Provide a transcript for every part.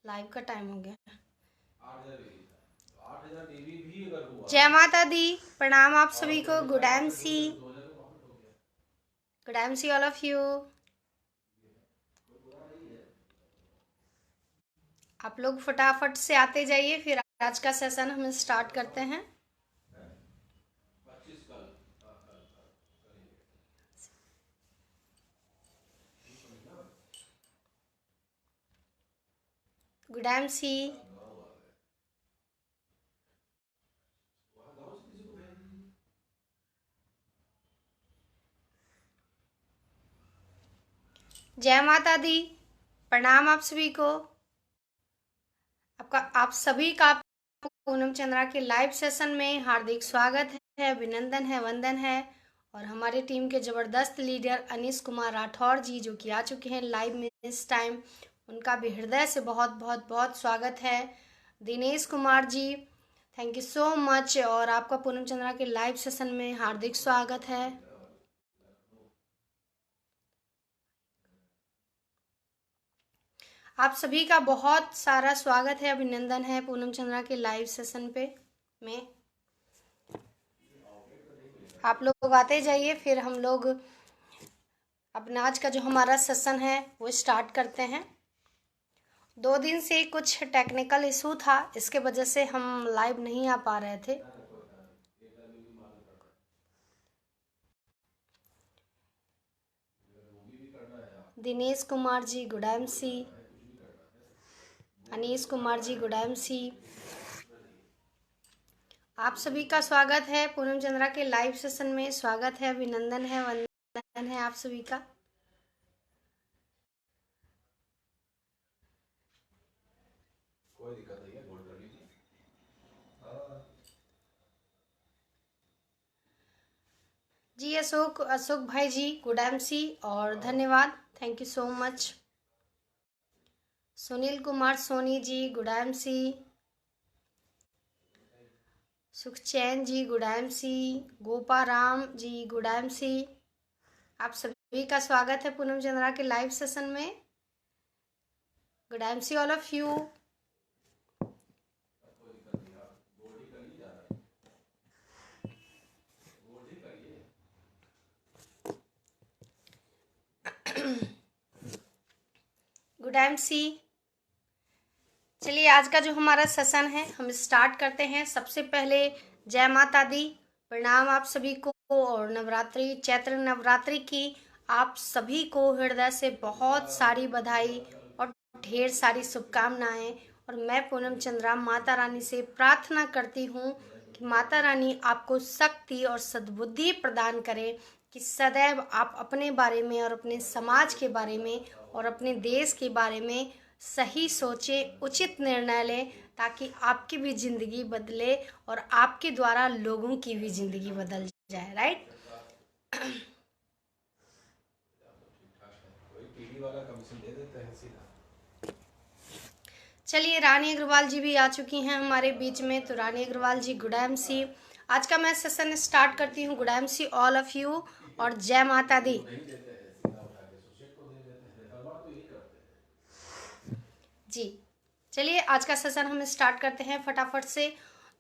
Live का time हो गया। जय माता दी, प्रणाम आप सभी को। Good MC, good MC all of you. आप लोग फटाफट से आते जाइए, फिर आज का सेशन हम स्टार्ट करते हैं। गुड एमसी, जय माता दी, प्रणाम आप सभी को। आप सभी का पूनम चंद्रा के लाइव सेशन में हार्दिक स्वागत है, अभिनंदन है, वंदन है। और हमारे टीम के जबरदस्त लीडर अनीश कुमार राठौर जी जो कि आ चुके हैं लाइव में इस टाइम, उनका भी हृदय से बहुत बहुत बहुत स्वागत है। Dinesh Kumar ji, thank you so much, और आपका पूनम चंद्रा के लाइव सेशन में हार्दिक स्वागत है। आप सभी का बहुत सारा स्वागत है, अभिनंदन है पूनम चंद्रा के लाइव सेशन पे में। आप लोग आते जाइए, फिर हम लोग अपना आज का जो हमारा सेशन है वो स्टार्ट करते हैं। 2 दिन से कुछ टेक्निकल इशू था, इसके वजह से हम लाइव नहीं आ पा रहे थे। Dinesh Kumar ji good MC, Anish Kumar ji good MC, आप सभी का स्वागत है पूनम चंद्रा के लाइव सेशन में। स्वागत है, अभिनंदन है, वंदन है आप सभी का। कोई दिक्कत नहीं है, होल्ड कर लीजिए। जी अशोक भाई जी गुड एमसी और धन्यवाद, thank you so much. Sunil Kumar Soni ji good MC, Sukhchain ji good MC, Goparam ji good MC, आप सभी का स्वागत है पूनम चंद्रा के लाइव सेशन में। Good MC all of you. Good MC. चलिए आज का जो हमारा सेशन है हम स्टार्ट करते हैं। सबसे पहले जय माता दी, प्रणाम आप सभी को, और नवरात्रि चैत्र नवरात्रि की आप सभी को हृदय से बहुत सारी बधाई और ढेर सारी शुभकामनाएं। और मैं पूनम चंद्रा माता रानी से प्रार्थना करती हूँ कि माता रानी आपको शक्ति और सद्बुद्धि प्रदान करे कि सदैव आप अपने बारे में और अपने समाज के बारे में और अपने देश के बारे में सही सोचें, उचित निर्णय लें, ताकि आपकी भी ज़िंदगी बदले और आपके द्वारा लोगों की भी ज़िंदगी बदल जाए। राइट। चलिए रानी अग्रवाल जी भी आ चुकी हैं हमारे बीच में, तो रानी अग्रवाल जी गुड एमसी। आज का मैं सेशन स्टार्ट करती हूँ। Good MC all of you और जय माता दी। जी चलिए आज का सेशन हम स्टार्ट करते हैं फटाफट से।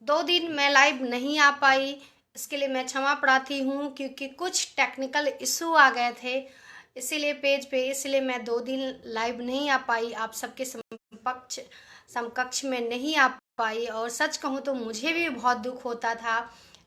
2 दिन मैं लाइव नहीं आ पाई, इसके लिए मैं क्षमा प्रार्थी हूँ, क्योंकि कुछ टेक्निकल इशू आ गए थे इसीलिए पेज पे, इसलिए मैं 2 दिन लाइव नहीं आ पाई, आप सबके समकक्ष में नहीं आ पाई। और सच कहूँ तो मुझे भी बहुत दुख होता था,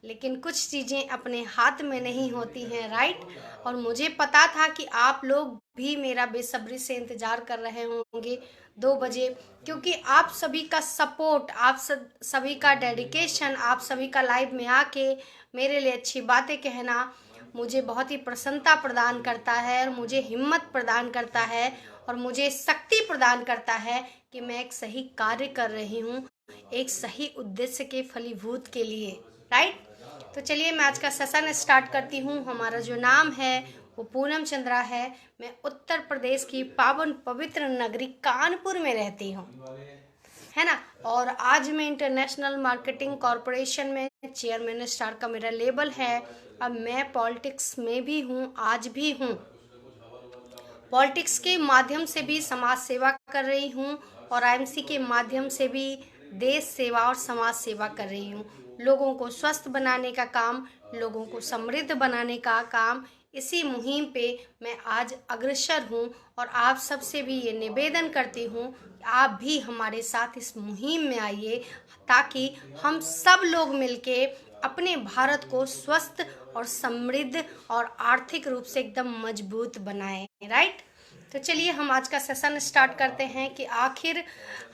लेकिन कुछ चीज़ें अपने हाथ में नहीं होती हैं। राइट। और मुझे पता था कि आप लोग भी मेरा बेसब्री से इंतज़ार कर रहे होंगे 2 बजे, क्योंकि आप सभी का सपोर्ट, आप सभी का डेडिकेशन, आप सभी का लाइव में आके मेरे लिए अच्छी बातें कहना मुझे बहुत ही प्रसन्नता प्रदान करता है, और मुझे हिम्मत प्रदान करता है, और मुझे शक्ति प्रदान करता है कि मैं एक सही कार्य कर रही हूँ, एक सही उद्देश्य के फलीभूत के लिए। राइट। तो चलिए मैं आज का सेशन स्टार्ट करती हूँ। हमारा जो नाम है वो पूनम चंद्रा है। मैं उत्तर प्रदेश की पावन पवित्र नगरी कानपुर में रहती हूँ, है ना। और आज मैं इंटरनेशनल मार्केटिंग कॉरपोरेशन में चेयरमैन स्टार का मेरा लेबल है। अब मैं पॉलिटिक्स में भी हूँ, आज भी हूँ। पॉलिटिक्स के माध्यम से भी समाज सेवा कर रही हूँ और आईएमसी के माध्यम से भी देश सेवा और समाज सेवा कर रही हूँ। लोगों को स्वस्थ बनाने का काम, लोगों को समृद्ध बनाने का काम, इसी मुहिम पे मैं आज अग्रसर हूँ और आप सबसे भी ये निवेदन करती हूँ कि आप भी हमारे साथ इस मुहिम में आइए, ताकि हम सब लोग मिलके अपने भारत को स्वस्थ और समृद्ध और आर्थिक रूप से एकदम मजबूत बनाएं। राइट। तो चलिए हम आज का सेशन स्टार्ट करते हैं कि आखिर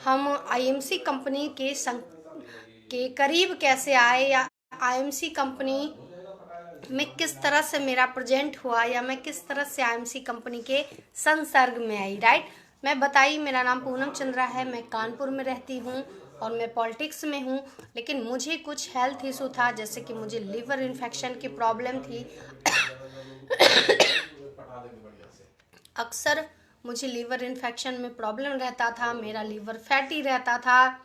हम आईएमसी कंपनी के करीब कैसे आए, या आईएमसी कंपनी में किस तरह से मेरा प्रेजेंट हुआ, या मैं किस तरह से आईएमसी कंपनी के संसर्ग में आई। राइट। मैं बताई, मेरा नाम पूनम चंद्रा है, मैं कानपुर में रहती हूँ और मैं पॉलिटिक्स में हूँ। लेकिन मुझे कुछ हेल्थ इशू था, जैसे कि मुझे लीवर इन्फेक्शन की प्रॉब्लम थी। अक्सर मुझे लीवर इन्फेक्शन में प्रॉब्लम रहता था, मेरा लीवर फैटी रहता था,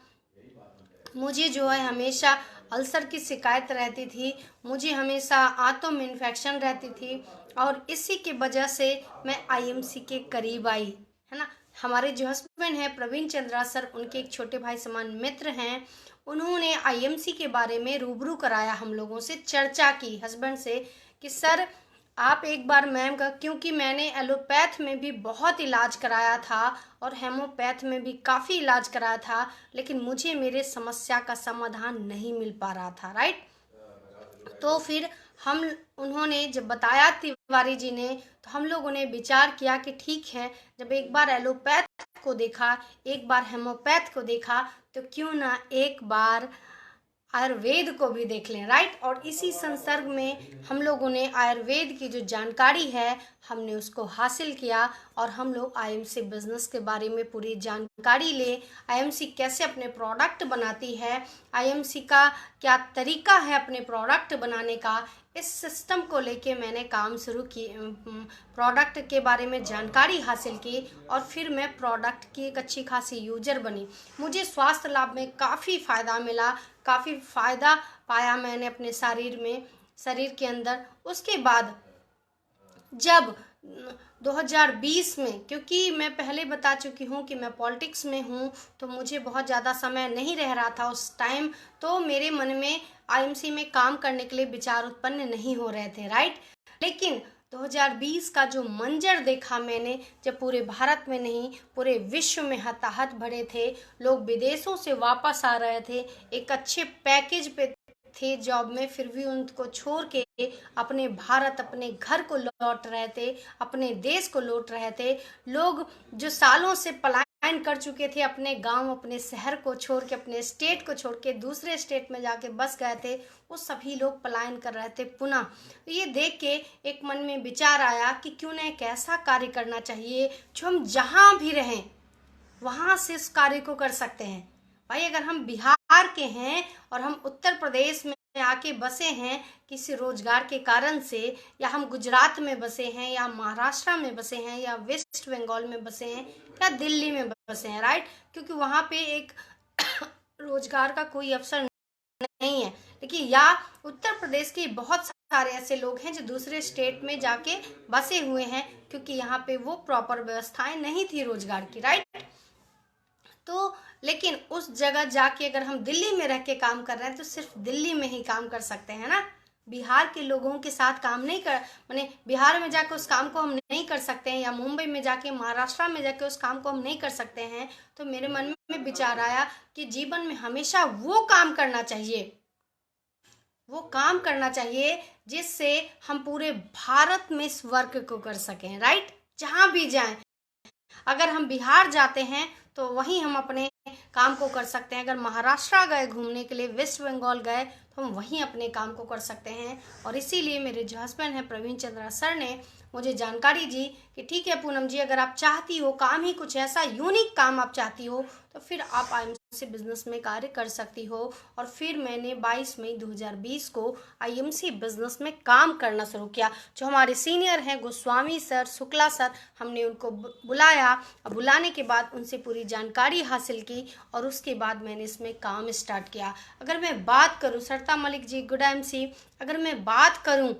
मुझे जो है हमेशा अल्सर की शिकायत रहती थी, मुझे हमेशा आंतों में इन्फेक्शन रहती थी, और इसी की वजह से मैं आईएमसी के करीब आई, है ना। हमारे जो हस्बैंड हैं प्रवीण चंद्रा सर, उनके एक छोटे भाई समान मित्र हैं, उन्होंने आईएमसी के बारे में रूबरू कराया, हम लोगों से चर्चा की हस्बैंड से कि सर आप एक बार मैम का, क्योंकि मैंने एलोपैथ में भी बहुत इलाज कराया था और हेमोपैथ में भी काफ़ी इलाज कराया था, लेकिन मुझे मेरे समस्या का समाधान नहीं मिल पा रहा था। राइट। तो फिर उन्होंने जब बताया तिवारी जी ने, तो हम लोगों ने विचार किया कि ठीक है, जब एक बार एलोपैथ को देखा, एक बार हेमोपैथ को देखा, तो क्यों ना एक बार आयुर्वेद को भी देख लें। राइट। और इसी संसर्ग में हम लोगों ने आयुर्वेद की जो जानकारी है हमने उसको हासिल किया, और हम लोग आईएमसी बिजनेस के बारे में पूरी जानकारी ले, आईएमसी कैसे अपने प्रोडक्ट बनाती है, आईएमसी का क्या तरीका है अपने प्रोडक्ट बनाने का, इस सिस्टम को लेके मैंने काम शुरू की, प्रोडक्ट के बारे में जानकारी हासिल की, और फिर मैं प्रोडक्ट की एक अच्छी खासी यूजर बनी। मुझे स्वास्थ्य लाभ में काफ़ी फ़ायदा मिला, काफ़ी फ़ायदा पाया मैंने अपने शरीर के अंदर। उसके बाद जब 2020 में, क्योंकि मैं पहले बता चुकी हूँ कि मैं पॉलिटिक्स में हूँ, तो मुझे बहुत ज़्यादा समय नहीं रह रहा था उस टाइम, तो मेरे मन में आईएमसी में काम करने के लिए विचार उत्पन्न नहीं हो रहे थे। राइट। लेकिन 2020 का जो मंजर देखा मैंने, जब पूरे भारत में नहीं पूरे विश्व में हताहत भरे थे, लोग विदेशों से वापस आ रहे थे, एक अच्छे पैकेज पे थे जॉब में, फिर भी उनको छोड़ के अपने भारत, अपने घर को लौट रहे थे, अपने देश को लौट रहे थे। लोग जो सालों से पलायन कर चुके थे, अपने गांव, अपने शहर को छोड़ के, अपने स्टेट को छोड़ के दूसरे स्टेट में जाके बस गए थे, वो सभी लोग पलायन कर रहे थे पुनः। तो ये देख के एक मन में विचार आया कि क्यों न एक ऐसा कार्य करना चाहिए जो हम जहाँ भी रहें वहाँ से इस कार्य को कर सकते हैं। भाई अगर हम बिहार के हैं और हम उत्तर प्रदेश में आके बसे हैं किसी रोजगार के कारण से, या हम गुजरात में बसे हैं, या महाराष्ट्र में बसे हैं, या वेस्ट बंगाल में बसे हैं, या दिल्ली में बसे हैं। राइट। क्योंकि वहाँ पे एक रोजगार का कोई अवसर नहीं है, लेकिन या उत्तर प्रदेश के बहुत सारे ऐसे लोग हैं जो दूसरे स्टेट में जाके बसे हुए हैं, क्योंकि यहाँ पे वो प्रॉपर व्यवस्थाएं नहीं थी रोजगार की। राइट। तो लेकिन उस जगह जाके अगर हम दिल्ली में रह के काम कर रहे हैं, तो सिर्फ दिल्ली में ही काम कर सकते हैं ना, बिहार के लोगों के साथ काम नहीं कर, माने बिहार में जाके उस काम को हम नहीं कर सकते हैं, या मुंबई में जाके, महाराष्ट्र में जाके उस काम को हम नहीं कर सकते हैं। तो मेरे मन में विचार आया कि जीवन में हमेशा वो काम करना चाहिए जिससे हम पूरे भारत में इस वर्क को कर सकें। राइट। जहाँ भी जाएं, अगर हम बिहार जाते हैं तो वहीं हम अपने काम को कर सकते हैं, अगर महाराष्ट्र गए घूमने के लिए, वेस्ट बंगाल गए, तो हम वहीं अपने काम को कर सकते हैं। और इसीलिए मेरे जो हस्बैंड हैं प्रवीण चंद्रा सर ने मुझे जानकारी दी कि ठीक है पूनम जी, अगर आप चाहती हो काम ही कुछ ऐसा यूनिक काम आप चाहती हो, तो फिर आप आईएमसी बिजनेस में कार्य कर सकती हो। और फिर मैंने 22 मई 2020 को आईएमसी बिजनेस में काम करना शुरू किया। जो हमारे सीनियर हैं गोस्वामी सर, शुक्ला सर, हमने उनको बुलाया, और बुलाने के बाद उनसे पूरी जानकारी हासिल की, और उसके बाद मैंने इसमें काम स्टार्ट किया। अगर मैं बात करूँ, सरता मलिक जी, गुड एमसी, अगर मैं बात करूँ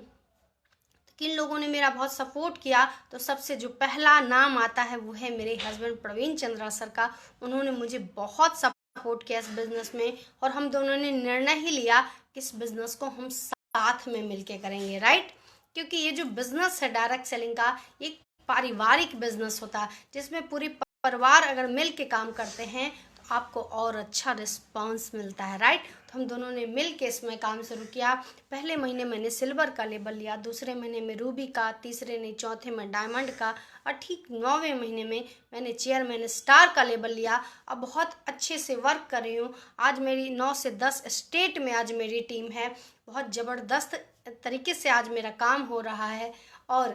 किन लोगों ने मेरा बहुत सपोर्ट किया, तो सबसे जो पहला नाम आता है वो है मेरे हस्बैंड प्रवीण चंद्रा सर का। उन्होंने मुझे बहुत सपोर्ट किया इस बिज़नेस में, और हम दोनों ने निर्णय ही लिया कि इस बिज़नेस को हम साथ में मिलके करेंगे, राइट। क्योंकि ये जो बिज़नेस है डायरेक्ट सेलिंग का, ये पारिवारिक बिज़नेस होता है, जिसमें पूरी परिवार अगर मिल के काम करते हैं तो आपको और अच्छा रिस्पांस मिलता है, राइट। तो हम दोनों ने मिल के इसमें काम शुरू किया। पहले महीने मैंने सिल्वर का लेबल लिया, दूसरे महीने में रूबी का, तीसरे ने चौथे में डायमंड का, और ठीक 9वें महीने में मैंने चेयरमैन स्टार का लेबल लिया। अब बहुत अच्छे से वर्क कर रही हूँ। आज मेरी 9 से 10 स्टेट में आज मेरी टीम है। बहुत ज़बरदस्त तरीके से आज मेरा काम हो रहा है, और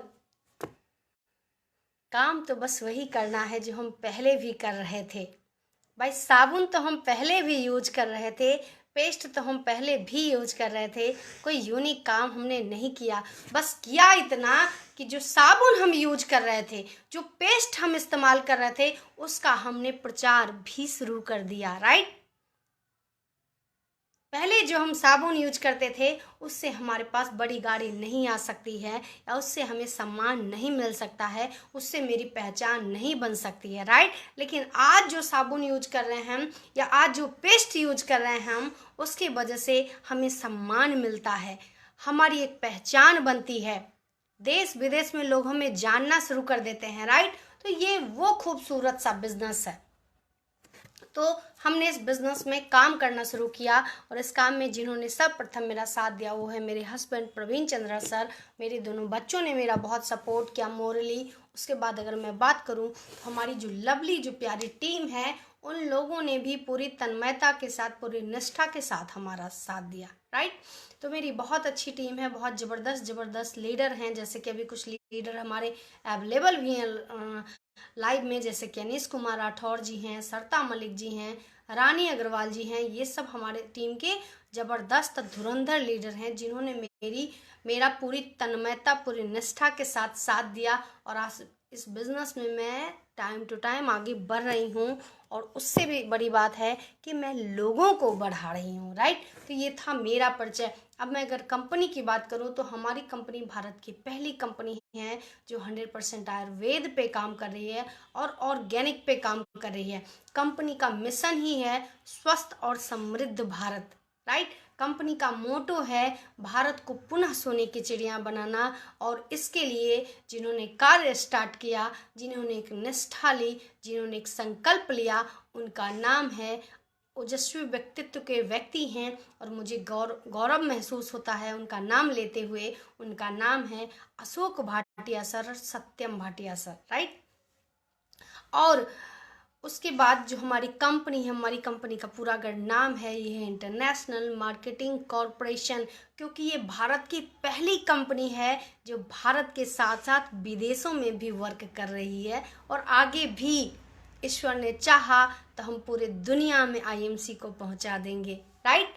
काम तो बस वही करना है जो हम पहले भी कर रहे थे। भाई साबुन तो हम पहले भी यूज कर रहे थे, पेस्ट तो हम पहले भी यूज कर रहे थे, कोई यूनिक काम हमने नहीं किया। बस किया इतना कि जो साबुन हम यूज कर रहे थे, जो पेस्ट हम इस्तेमाल कर रहे थे, उसका हमने प्रचार भी शुरू कर दिया, राइट। पहले जो हम साबुन यूज करते थे उससे हमारे पास बड़ी गाड़ी नहीं आ सकती है, या उससे हमें सम्मान नहीं मिल सकता है, उससे मेरी पहचान नहीं बन सकती है, राइट। लेकिन आज जो साबुन यूज कर रहे हैं हम, या आज जो पेस्ट यूज कर रहे हैं हम, उसकी वजह से हमें सम्मान मिलता है, हमारी एक पहचान बनती है, देश विदेश में लोग हमें जानना शुरू कर देते हैं, राइट। तो ये वो खूबसूरत सा बिजनेस है। तो हमने इस बिज़नेस में काम करना शुरू किया, और इस काम में जिन्होंने सर्वप्रथम मेरा साथ दिया वो है मेरे हस्बैंड प्रवीण चंद्रा सर। मेरे दोनों बच्चों ने मेरा बहुत सपोर्ट किया मोरली। उसके बाद अगर मैं बात करूं तो हमारी जो लवली जो प्यारी टीम है, उन लोगों ने भी पूरी तन्मयता के साथ, पूरी निष्ठा के साथ हमारा साथ दिया, राइट। तो मेरी बहुत अच्छी टीम है, बहुत ज़बरदस्त लीडर हैं। जैसे कि अभी कुछ लीडर हमारे अवेलेबल भी हैं लाइव में, जैसे कि अनीश कुमार राठौर जी हैं, सरता मलिक जी हैं, रानी अग्रवाल जी हैं। ये सब हमारे टीम के ज़बरदस्त धुरंधर लीडर हैं, जिन्होंने मेरा पूरी तन्मयता, पूरी निष्ठा के साथ साथ दिया, और आज इस बिज़नेस में मैं टाइम टू टाइम आगे बढ़ रही हूँ। और उससे भी बड़ी बात है कि मैं लोगों को बढ़ा रही हूँ, राइट। तो ये था मेरा परिचय। अब मैं अगर कंपनी की बात करूँ तो हमारी कंपनी भारत की पहली कंपनी है जो 100% आयुर्वेद पे काम कर रही है और ऑर्गेनिक पे काम कर रही है। कंपनी का मिशन ही है स्वस्थ और समृद्ध भारत, राइट। कंपनी का मोटो है भारत को पुनः सोने की चिड़िया बनाना, और इसके लिए जिन्होंने कार्य स्टार्ट किया, जिन्होंने एक निष्ठा ली, जिन्होंने एक संकल्प लिया, उनका नाम है, ओजस्वी व्यक्तित्व के व्यक्ति हैं, और मुझे गौरव महसूस होता है उनका नाम लेते हुए। उनका नाम है अशोक भाटिया सर, सत्यम भाटिया सर, राइट। और उसके बाद जो हमारी कंपनी है, हमारी कंपनी का पूरा अगर नाम है, ये है इंटरनेशनल मार्केटिंग कॉरपोरेशन, क्योंकि ये भारत की पहली कंपनी है जो भारत के साथ साथ विदेशों में भी वर्क कर रही है, और आगे भी ईश्वर ने चाहा तो हम पूरे दुनिया में आईएमसी को पहुंचा देंगे, राइट।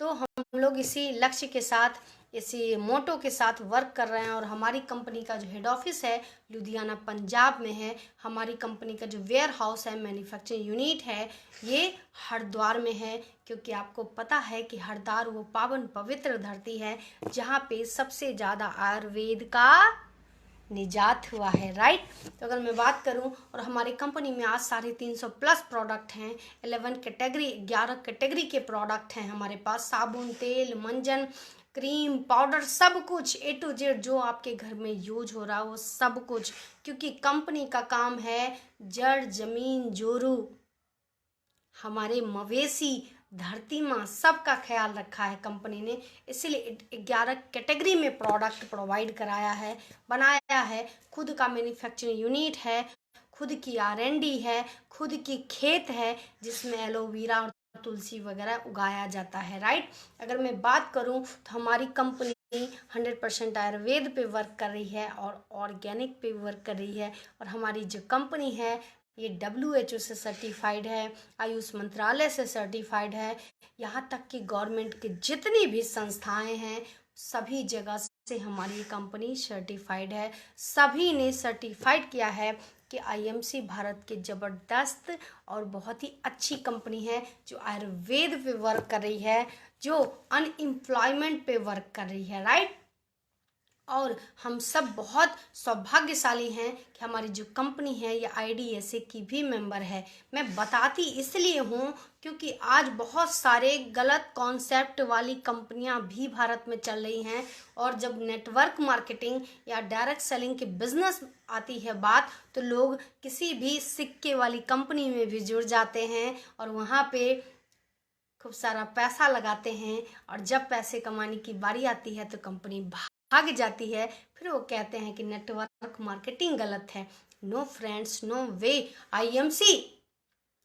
तो हम लोग इसी लक्ष्य के साथ, इसी मोटो के साथ वर्क कर रहे हैं। और हमारी कंपनी का जो हेड ऑफिस है लुधियाना पंजाब में है। हमारी कंपनी का जो वेयर हाउस है, मैन्युफैक्चरिंग यूनिट है, ये हरिद्वार में है, क्योंकि आपको पता है कि हरिद्वार वो पावन पवित्र धरती है जहाँ पे सबसे ज़्यादा आयुर्वेद का निजात हुआ है, राइट। तो अगर मैं बात करूं, और हमारी कंपनी में आज 350+ प्रोडक्ट हैं, 11 कैटेगरी के प्रोडक्ट हैं हमारे पास। साबुन, तेल, मंजन, क्रीम, पाउडर, सब कुछ A to Z जो आपके घर में यूज हो रहा है वो सब कुछ, क्योंकि कंपनी का काम है जड़ जमीन जोरू, हमारे मवेशी, धरती माँ, सबका ख्याल रखा है कंपनी ने। इसीलिए 11 कैटेगरी में प्रोडक्ट प्रोवाइड कराया है, बनाया है। खुद का मैन्युफैक्चरिंग यूनिट है, खुद की R&D है, खुद की खेत है जिसमें एलोवेरा और तुलसी वगैरह उगाया जाता है, राइट। अगर मैं बात करूं तो हमारी कंपनी 100% आयुर्वेद पे वर्क कर रही है और ऑर्गेनिक पे वर्क कर रही है। और हमारी जो कंपनी है ये WHO से सर्टिफाइड है, आयुष मंत्रालय से सर्टिफाइड है, यहाँ तक कि गवर्नमेंट की जितनी भी संस्थाएं हैं सभी जगह से हमारी कंपनी सर्टिफाइड है। सभी ने सर्टिफाइड किया है कि आईएमसी भारत की ज़बरदस्त और बहुत ही अच्छी कंपनी है जो आयुर्वेद पे वर्क कर रही है, जो अनएम्प्लॉयमेंट पे वर्क कर रही है, राइट। और हम सब बहुत सौभाग्यशाली हैं कि हमारी जो कंपनी है ये IDSA की भी मेंबर है। मैं बताती इसलिए हूँ क्योंकि आज बहुत सारे गलत कॉन्सेप्ट वाली कंपनियां भी भारत में चल रही हैं, और जब नेटवर्क मार्केटिंग या डायरेक्ट सेलिंग के बिजनेस आती है बात, तो लोग किसी भी सिक्के वाली कंपनी में भी जुड़ जाते हैं और वहाँ पे खूब सारा पैसा लगाते हैं, और जब पैसे कमाने की बारी आती है तो कंपनी भाग जाती है। फिर वो कहते हैं कि नेटवर्क मार्केटिंग गलत है। No friends, no way, IMC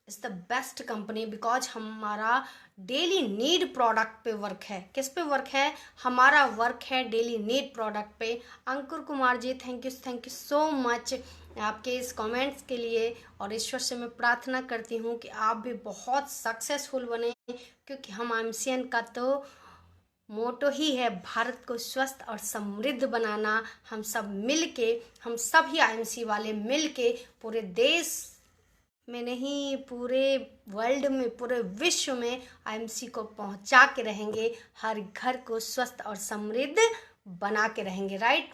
is the best company because हमारा डेली नीड प्रोडक्ट पे वर्क है। किस पे वर्क है? हमारा वर्क है डेली नीड प्रोडक्ट पे। अंकुर Kumar ji, thank you so much आपके इस कमेंट्स के लिए, और ईश्वर से मैं प्रार्थना करती हूँ कि आप भी बहुत सक्सेसफुल बने, क्योंकि हम IMCN का तो मोटो ही है भारत को स्वस्थ और समृद्ध बनाना। हम सब मिल के, हम सभी IMC वाले मिल के पूरे देश में नहीं, पूरे वर्ल्ड में, पूरे विश्व में IMC को पहुंचा के रहेंगे, हर घर को स्वस्थ और समृद्ध बना के रहेंगे, राइट।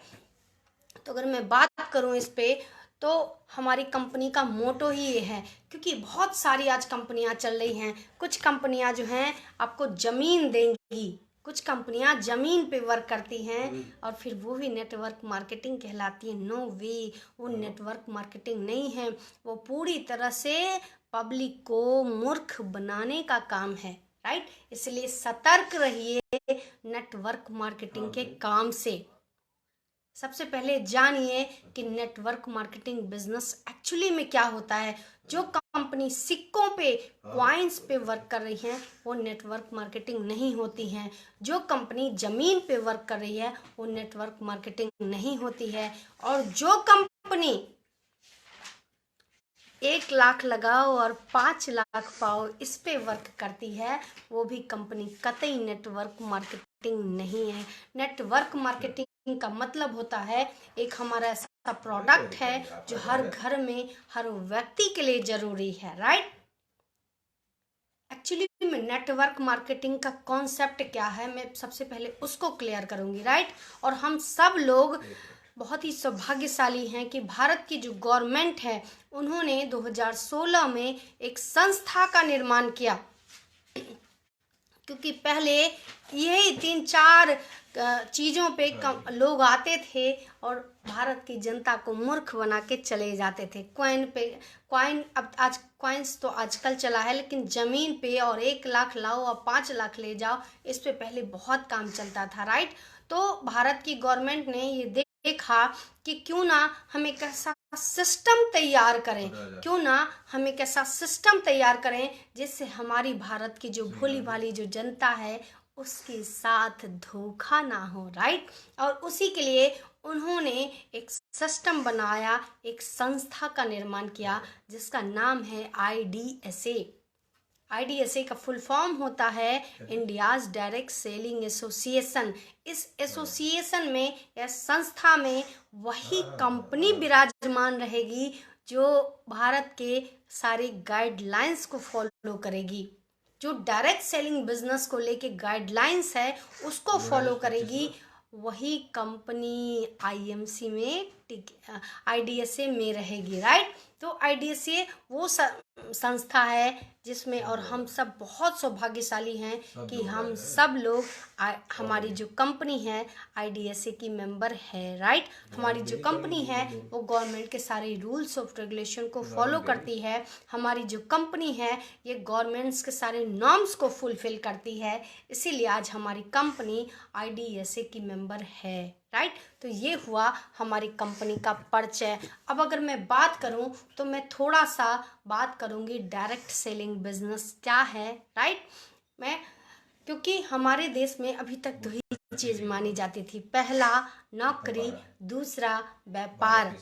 तो अगर मैं बात करूं इस पे, तो हमारी कंपनी का मोटो ही ये है, क्योंकि बहुत सारी आज कंपनियां चल रही हैं। कुछ कंपनियां जो हैं आपको ज़मीन देंगी, कुछ कंपनियां ज़मीन पे वर्क करती हैं और फिर वो भी नेटवर्क मार्केटिंग कहलाती है। नो वे, वो नेटवर्क मार्केटिंग नहीं है, वो पूरी तरह से पब्लिक को मूर्ख बनाने का काम है, राइट। इसलिए सतर्क रहिए नेटवर्क मार्केटिंग के काम से। सबसे पहले जानिए कि नेटवर्क मार्केटिंग बिजनेस एक्चुअली में क्या होता है। जो कंपनी सिक्कों पे, क्वाइंस पे वर्क कर रही है वो नेटवर्क मार्केटिंग नहीं होती है। जो कंपनी जमीन पे वर्क कर रही है वो नेटवर्क मार्केटिंग नहीं होती है। और जो कंपनी 1 लाख लगाओ और 5 लाख पाओ, इस पे वर्क करती है, वो भी कंपनी कतई नेटवर्क मार्केटिंग नहीं है। नेटवर्क मार्केटिंग का मतलब होता है एक हमारा ऐसा प्रोडक्ट है जो हर घर में, हर व्यक्ति के लिए जरूरी है, राइट। एक्चुअली में नेटवर्क मार्केटिंग का कॉन्सेप्ट क्या है, मैं सबसे पहले उसको क्लियर करूंगी, राइट। और हम सब लोग बहुत ही सौभाग्यशाली हैं कि भारत की जो गवर्नमेंट है उन्होंने 2016 में एक संस्था का निर्माण किया, क्योंकि पहले यही 3-4 चीज़ों पे लोग आते थे और भारत की जनता को मूर्ख बना के चले जाते थे। क्वाइन अब आज क्वाइंस तो आजकल चला है, लेकिन ज़मीन पे और 1 लाख लाओ और 5 लाख ले जाओ, इस पे पहले बहुत काम चलता था, राइट। तो भारत की गवर्नमेंट ने ये देखा कि क्यों ना हम एक ऐसा सिस्टम तैयार करें, क्यों ना हम एक ऐसा सिस्टम तैयार करें जिससे हमारी भारत की जो भोली भाली जो जनता है उसके साथ धोखा ना हो, राइट। और उसी के लिए उन्होंने एक सिस्टम बनाया, एक संस्था का निर्माण किया जिसका नाम है IDSA। IDSA का फुल फॉर्म होता है इंडियाज डायरेक्ट सेलिंग एसोसिएशन। इस एसोसिएशन में या संस्था में वही कंपनी विराजमान रहेगी जो भारत के सारे गाइडलाइंस को फॉलो करेगी, जो डायरेक्ट सेलिंग बिजनेस को लेके गाइडलाइंस है उसको फॉलो करेगी। वही कंपनी IMC में IDSA में रहेगी, राइट। तो IDSA वो संस्था है जिसमें, और हम सब बहुत सौभाग्यशाली हैं कि हम सब लोग हमारी जो कंपनी है IDSA की मेंबर है, राइट। हमारी जो कंपनी है वो गवर्नमेंट के सारे रूल्स ऑफ रेगुलेशन को फॉलो करती है। हमारी जो कंपनी है ये गवर्नमेंट्स के सारे नॉर्म्स को फुलफिल करती है, इसीलिए आज हमारी कंपनी IDSA की मेंबर है, राइट। तो ये हुआ हमारी कंपनी का परिचय। अब अगर मैं बात करूं तो मैं थोड़ा सा बात करूंगी डायरेक्ट सेलिंग बिजनेस क्या है, राइट। मैं क्योंकि हमारे देश में अभी तक 2 ही चीज मानी जाती थी, पहला नौकरी, दूसरा व्यापार।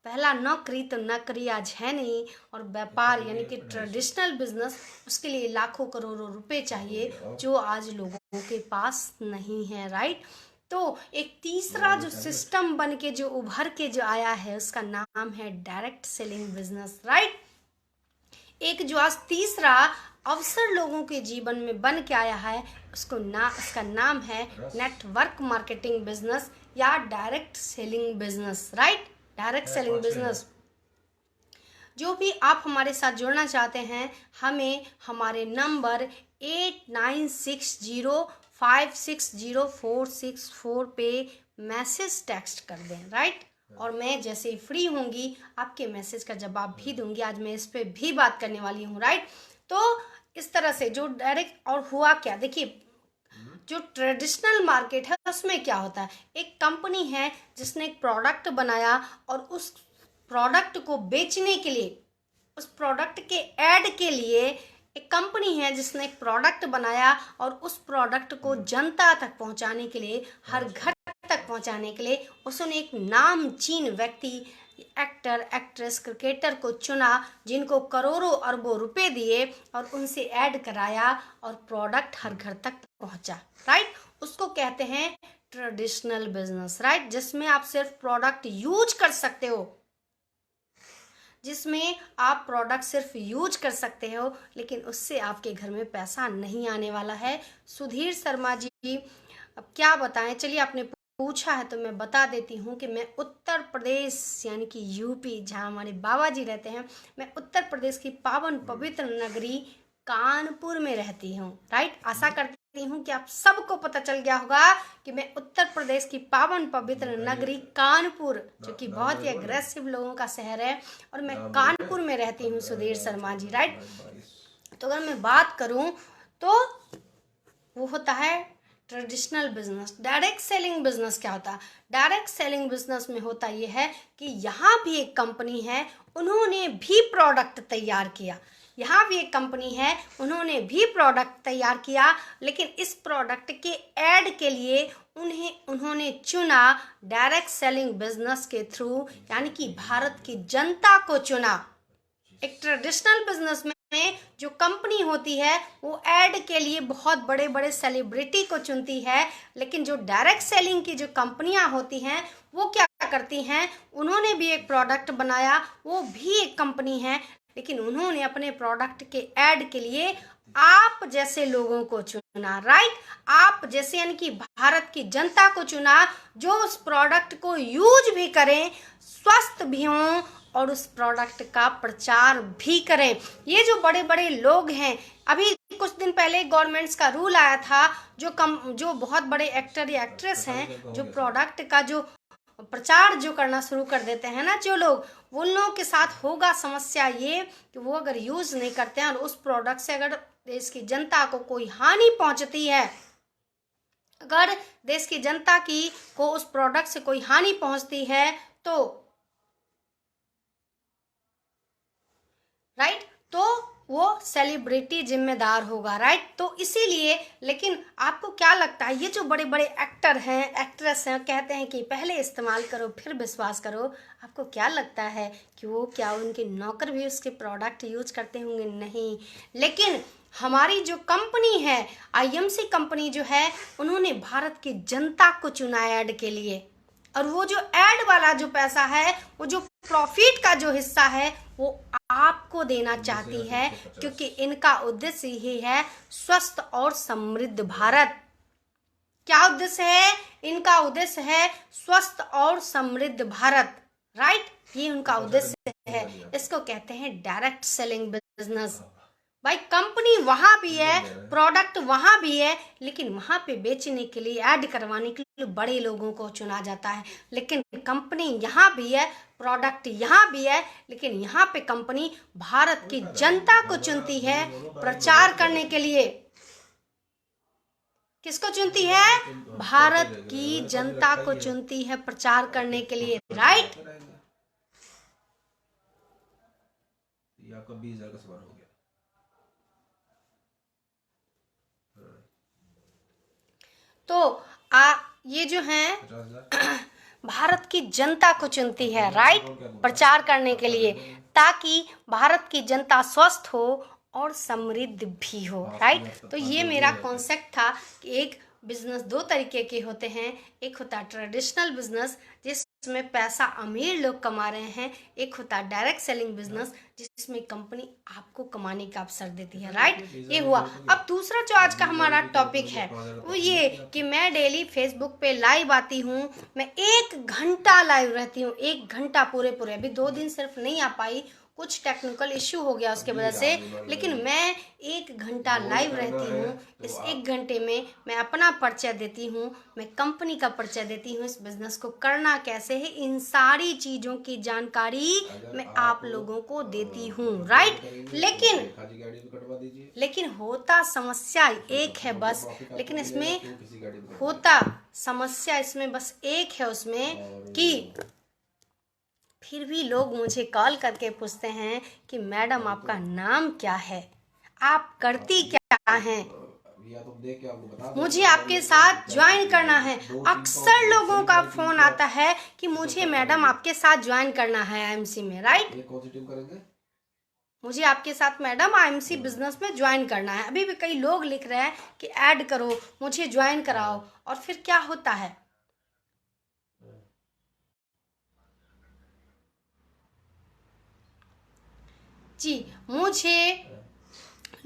पहला नौकरी तो नौकरी आज है नहीं, और व्यापार यानी कि ट्रेडिशनल बिजनेस, उसके लिए लाखों करोड़ों रुपए चाहिए जो आज लोगों के पास नहीं है, राइट। तो एक तीसरा जो सिस्टम बन के जो उभर के जो आया है उसका नाम है डायरेक्ट सेलिंग बिजनेस, राइट। एक जो आज तीसरा अवसर लोगों के जीवन में बन के आया है, उसका नाम है नेटवर्क मार्केटिंग बिजनेस या direct selling business, right. Direct selling business. जो भी आप हमारे साथ जुड़ना चाहते हैं, हमें हमारे नंबर 8960560464 पे मैसेज टेक्स्ट कर दें, राइट। और मैं जैसे ही फ्री होंगी आपके मैसेज का जवाब भी दूंगी। आज मैं इस पे भी बात करने वाली हूँ, राइट। तो इस तरह से जो डायरेक्ट, और हुआ क्या, देखिए जो ट्रेडिशनल मार्केट है उसमें क्या होता है, एक कंपनी है जिसने एक प्रोडक्ट बनाया और उस प्रोडक्ट को बेचने के लिए, उस प्रोडक्ट के ऐड के लिए, एक कंपनी है जिसने एक प्रोडक्ट बनाया और उस प्रोडक्ट को जनता तक पहुंचाने के लिए, हर घर तक पहुंचाने के लिए उसने एक नामचीन व्यक्ति, एक्टर, एक्ट्रेस, क्रिकेटर को चुना जिनको करोड़ों अरबों रुपए दिए और उनसे ऐड कराया और प्रोडक्ट हर घर तक पहुंचा, राइट। उसको कहते हैं ट्रेडिशनल बिजनेस, राइट, जिसमें आप सिर्फ प्रोडक्ट यूज कर सकते हो, जिसमें आप प्रोडक्ट सिर्फ यूज कर सकते हो, लेकिन उससे आपके घर में पैसा नहीं आने वाला है। सुधीर शर्मा जी, अब क्या बताएं, चलिए आपने पूछा है तो मैं बता देती हूँ कि मैं उत्तर प्रदेश यानी कि यूपी, जहाँ हमारे बाबा जी रहते हैं, मैं उत्तर प्रदेश की पावन पवित्र नगरी कानपुर में रहती हूँ, राइट। आशा करती हूँ कि आप सबको पता चल गया होगा कि मैं उत्तर प्रदेश की पावन पवित्र नगरी कानपुर, जो कि बहुत ही अग्रेसिव लोगों का शहर है, और मैं कानपुर में रहती हूँ, सुधीर शर्मा जी, राइट। तो अगर मैं बात करूँ तो वो होता है traditional business. Direct selling business क्या होता है? डायरेक्ट सेलिंग बिजनेस में होता ये है कि यहाँ भी एक कंपनी है, उन्होंने भी प्रोडक्ट तैयार किया, यहाँ भी एक कंपनी है, उन्होंने भी प्रोडक्ट तैयार किया, लेकिन इस प्रोडक्ट के ऐड के लिए उन्होंने चुना डायरेक्ट सेलिंग बिजनेस के थ्रू, यानी कि भारत की जनता को चुना। एक ट्रेडिशनल बिजनेस में जो कंपनी होती है वो ऐड के लिए बहुत बड़े बड़े सेलिब्रिटी को चुनती है, लेकिन जो डायरेक्ट सेलिंग की जो कंपनियां होती हैं वो क्या करती हैं, उन्होंने भी एक प्रोडक्ट बनाया, वो भी एक कंपनी है, लेकिन उन्होंने अपने प्रोडक्ट के ऐड के लिए आप जैसे लोगों को चुना, राइट। आप जैसे यानी कि भारत की जनता को चुना, जो उस प्रोडक्ट को यूज भी करें, स्वस्थ भी हों और उस प्रोडक्ट का प्रचार भी करें। ये जो बड़े बड़े लोग हैं, अभी कुछ दिन पहले गवर्नमेंट्स का रूल आया था, जो बहुत बड़े एक्टर या एक्ट्रेस हैं, जो प्रोडक्ट का जो प्रचार जो करना शुरू कर देते हैं ना जो लोग, उन लोगों के साथ होगा समस्या ये कि वो अगर यूज नहीं करते हैं और उस प्रोडक्ट से अगर देश की जनता को कोई हानि पहुंचती है, अगर देश की जनता को उस प्रोडक्ट से कोई हानि पहुंचती है तो राइट, तो वो सेलिब्रिटी जिम्मेदार होगा, राइट। तो इसीलिए, लेकिन आपको क्या लगता है, ये जो बड़े बड़े एक्टर हैं, एक्ट्रेस हैं, कहते हैं कि पहले इस्तेमाल करो फिर विश्वास करो, आपको क्या लगता है कि वो क्या उनके नौकर भी उसके प्रोडक्ट यूज करते होंगे? नहीं। लेकिन हमारी जो कंपनी है, आईएमसी कंपनी जो है, उन्होंने भारत की जनता को चुना ऐड के लिए, और वो जो ऐड वाला जो पैसा है, वो जो प्रॉफिट का जो हिस्सा है, वो आपको देना चाहती है, क्योंकि इनका उद्देश्य यही है, स्वस्थ और समृद्ध भारत। क्या उद्देश्य है इनका? उद्देश्य है स्वस्थ और समृद्ध भारत, राइट। ये उनका उद्देश्य है। इसको कहते हैं डायरेक्ट सेलिंग बिजनेस। भाई कंपनी वहां भी है, प्रोडक्ट वहां भी है, लेकिन वहां पे बेचने के लिए, ऐड करवाने के लिए बड़े लोगों को चुना जाता है। लेकिन कंपनी यहाँ भी है, प्रोडक्ट यहाँ भी है, लेकिन यहाँ पे कंपनी भारत की जनता को चुनती है प्रचार करने के लिए। किसको चुनती है? भारत की जनता को चुनती है प्रचार करने के लिए, राइट। आपका 20,000 का सवाल हो गया। तो ये जो है भारत की जनता को चुनती है, राइट, प्रचार करने के लिए, ताकि भारत की जनता स्वस्थ हो और समृद्ध भी हो, राइट। तो ये मेरा कॉन्सेप्ट था कि एक बिजनेस दो तरीके के होते हैं, एक होता है ट्रेडिशनल बिजनेस जिसमें पैसा अमीर लोग कमा रहे हैं, एक होता है डायरेक्ट सेलिंग बिजनेस जिसमें कंपनी आपको कमाने का अवसर देती है, राइट। ये हुआ। अब दूसरा जो आज का हमारा टॉपिक है वो ये कि मैं डेली फेसबुक पे लाइव आती हूँ, मैं 1 घंटा लाइव रहती हूँ, 1 घंटा पूरे। अभी 2 दिन सिर्फ नहीं आ पाई, कुछ टेक्निकल इश्यू हो गया उसके वजह से, लेकिन मैं 1 घंटा लाइव रहती हूँ। इस 1 घंटे में मैं अपना परिचय देती हूँ, मैं कंपनी का परिचय देती हूँ, इस बिजनेस को करना कैसे है, इन सारी चीज़ों की जानकारी मैं आप लोगों को देती हूँ, राइट। लेकिन होता समस्या एक है बस, लेकिन इसमें होता समस्या इसमें बस एक है उसमें कि फिर भी लोग मुझे कॉल करके पूछते हैं कि मैडम आपका नाम क्या है, आप करती क्या हैं, मुझे आपके साथ ज्वाइन करना है। अक्सर लोगों का फोन आता है कि मुझे मैडम आपके साथ ज्वाइन करना है आईएमसी में, राइट। मुझे आपके साथ मैडम आईएमसी बिजनेस में ज्वाइन करना है। अभी भी कई लोग लिख रहे हैं कि ऐड करो, मुझे ज्वाइन कराओ। और फिर क्या होता है, जी मुझे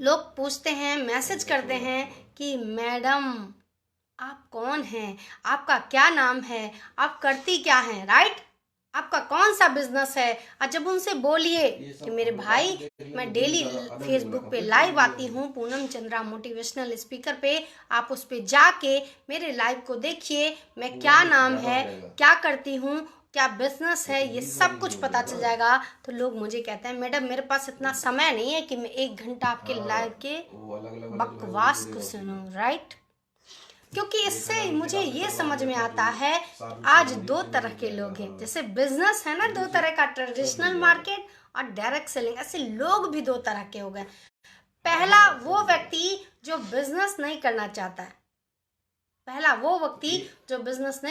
लोग पूछते हैं, मैसेज करते हैं कि मैडम आप कौन हैं, आपका क्या नाम है, आप करती क्या हैं, राइट, आपका कौन सा बिजनेस है। और जब उनसे बोलिए कि मेरे भाई मैं डेली फेसबुक पे लाइव आती हूँ, पूनम चंद्रा मोटिवेशनल स्पीकर पे, आप उस पे जाके मेरे लाइव को देखिए, मैं क्या नाम है, क्या करती हूँ, क्या बिजनेस है, ये सब कुछ पता चल जाएगा। तो लोग मुझे कहते हैं मैडम मेरे पास इतना समय नहीं है कि मैं 1 घंटा आपके लाइव के बकवास को सुनूं, राइट। क्योंकि इससे मुझे ये समझ में आता है आज 2 तरह के लोग हैं। जैसे बिजनेस है ना 2 तरह का, ट्रेडिशनल मार्केट और डायरेक्ट सेलिंग, ऐसे लोग भी 2 तरह के हो गए। पहला वो व्यक्ति जो बिजनेस नहीं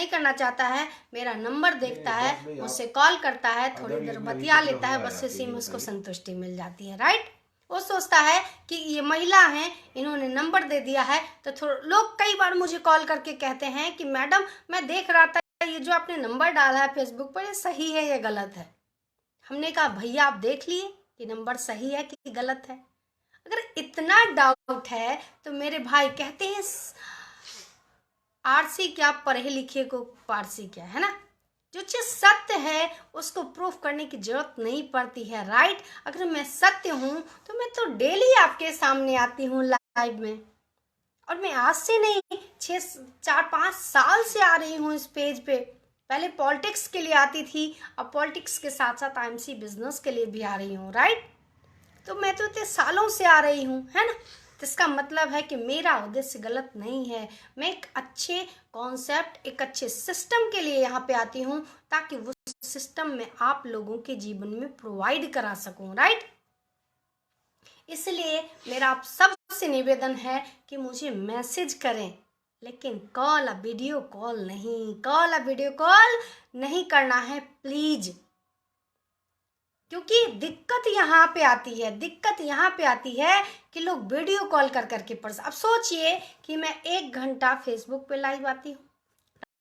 करना चाहता है, मेरा नंबर देखता है, मुझसे कॉल करता है, थोड़ी देर बतिया लेता है, बस इसी में उसको संतुष्टि मिल जाती है, राइट। वो सोचता है कि ये महिला है, इन्होंने नंबर दे दिया है। तो लोग कई बार मुझे कॉल करके कहते हैं कि मैडम मैं देख रहा था ये जो आपने नंबर डाला है फेसबुक पर, ये सही है या गलत है। हमने कहा भैया आप देख लिए कि नंबर सही है कि गलत है। अगर इतना डाउट है तो मेरे भाई कहते हैं आरसी क्या पढ़े लिखे को पारसी क्या, है ना। जो चीज सत्य है उसको प्रूफ करने की जरूरत नहीं पड़ती है, राइट। अगर मैं सत्य हूं तो मैं तो डेली आपके सामने आती हूँ लाइव में, और मैं आज से नहीं 4-5 साल से आ रही हूँ इस पेज पे। पहले पॉलिटिक्स के लिए आती थी, अब पॉलिटिक्स के साथ साथ आईएमसी बिजनेस के लिए भी आ रही हूँ, राइट। तो मैं तो इतने सालों से आ रही हूँ, है ना। तो इसका मतलब है कि मेरा उद्देश्य गलत नहीं है। मैं एक अच्छे कॉन्सेप्ट, एक अच्छे सिस्टम के लिए यहाँ पे आती हूँ ताकि वो सिस्टम में आप लोगों के जीवन में प्रोवाइड करा सकूँ, राइट। इसलिए मेरा आप सबसे निवेदन है कि मुझे मैसेज करें, लेकिन वीडियो कॉल नहीं करना है प्लीज। क्योंकि दिक्कत यहाँ पे आती है कि लोग वीडियो कॉल कर करके अब सोचिए कि मैं 1 घंटा फेसबुक पे लाइव आती हूँ,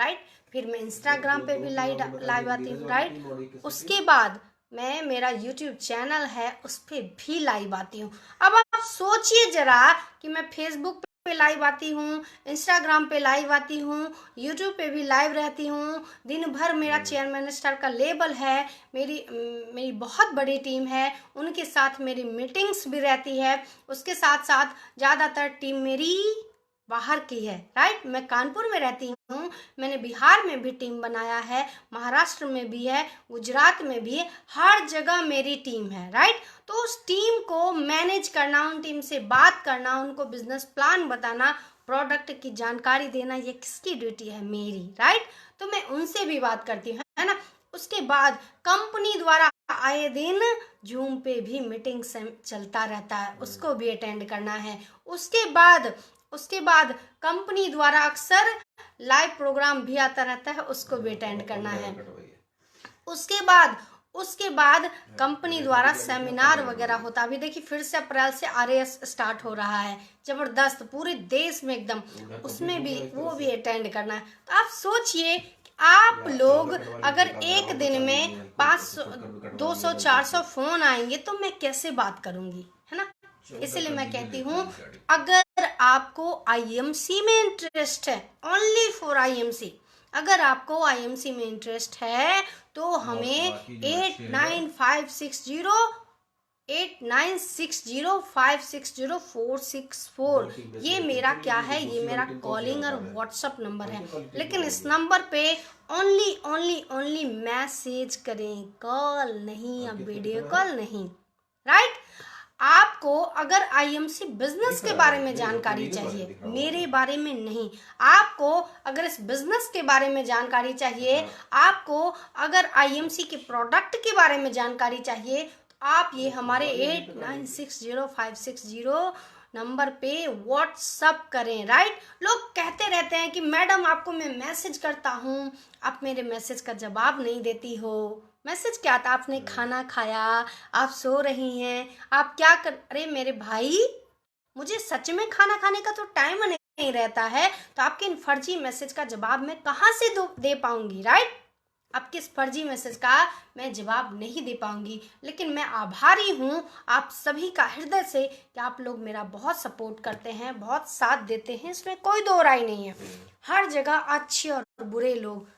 राइट। फिर मैं इंस्टाग्राम पे भी लाइव आती हूँ, राइट। उसके बाद मैं मेरा यूट्यूब चैनल है उस पर भी लाइव आती हूँ। अब आप सोचिए जरा कि मैं फेसबुक पे लाइव आती हूँ, इंस्टाग्राम पे लाइव आती हूँ, यूट्यूब पे भी लाइव रहती हूँ, दिन भर मेरा चेयरमैन स्टार का लेबल है, मेरी बहुत बड़ी टीम है, उनके साथ मेरी मीटिंग्स भी रहती है। उसके साथ साथ ज़्यादातर टीम मेरी बाहर की है, राइट। मैं कानपुर में रहती हूँ, मैंने बिहार में भी टीम बनाया है, महाराष्ट्र में भी है, गुजरात में भी है, हर जगह मेरी टीम है, राइट। तो उस टीम को मैनेज करना, उन टीम से बात करना, उनको बिजनेस प्लान बताना, प्रोडक्ट की जानकारी देना, ये किसकी ड्यूटी है, मेरी, राइट। तो मैं उनसे भी बात करती हूँ, है ना। उसके बाद कंपनी द्वारा आए दिन जूम पे भी मीटिंग चलता रहता है, उसको भी अटेंड करना है। उसके बाद कंपनी द्वारा अक्सर लाइव प्रोग्राम भी आता रहता है, उसको भी अटेंड करना है। उसके बाद कंपनी द्वारा सेमिनार वगैरह होता है। अभी देखिए फिर से अप्रैल से आरएएस स्टार्ट हो रहा है, जबरदस्त, पूरे देश में एकदम, उसमें भी वो भी अटेंड करना है। तो आप सोचिए कि आप लोग अगर एक दिन में 500 200 400 फोन आएंगे तो मैं कैसे बात करूंगी, है ना। इसलिए मैं कहती हूँ अगर आपको आईएमसी में इंटरेस्ट है, ओनली फॉर आईएमसी, अगर आपको आईएमसी में इंटरेस्ट है तो हमें 8960560464 ये मेरा क्या है, ये मेरा कॉलिंग और व्हाट्सअप नंबर है। लेकिन इस नंबर पे ओनली ओनली ओनली मैसेज करें, कॉल नहीं या वीडियो कॉल नहीं, राइट। आपको अगर आईएमसी बिजनेस के बारे में जानकारी चाहिए, मेरे बारे में नहीं, आपको अगर इस बिजनेस के बारे में जानकारी चाहिए, आपको अगर आईएमसी के प्रोडक्ट के बारे में जानकारी चाहिए, तो आप ये हमारे 8960560560 नंबर पे व्हाट्सअप करें, राइट। लोग कहते रहते हैं कि मैडम आपको मैं मैसेज करता हूँ, आप मेरे मैसेज का जवाब नहीं देती हो। मैसेज क्या था, आपने खाना खाया, आप सो रही हैं, आप क्या कर, अरे मेरे भाई मुझे सच में खाना खाने का तो टाइम नहीं रहता है, तो आपके इन फर्जी मैसेज का जवाब मैं कहाँ से दे पाऊंगी, राइट। आपके इस फर्जी मैसेज का मैं जवाब नहीं दे पाऊंगी। लेकिन मैं आभारी हूँ आप सभी का हृदय से कि आप लोग मेरा बहुत सपोर्ट करते हैं, बहुत साथ देते हैं, इसमें कोई दो राय नहीं है। हर जगह अच्छे और बुरे लोग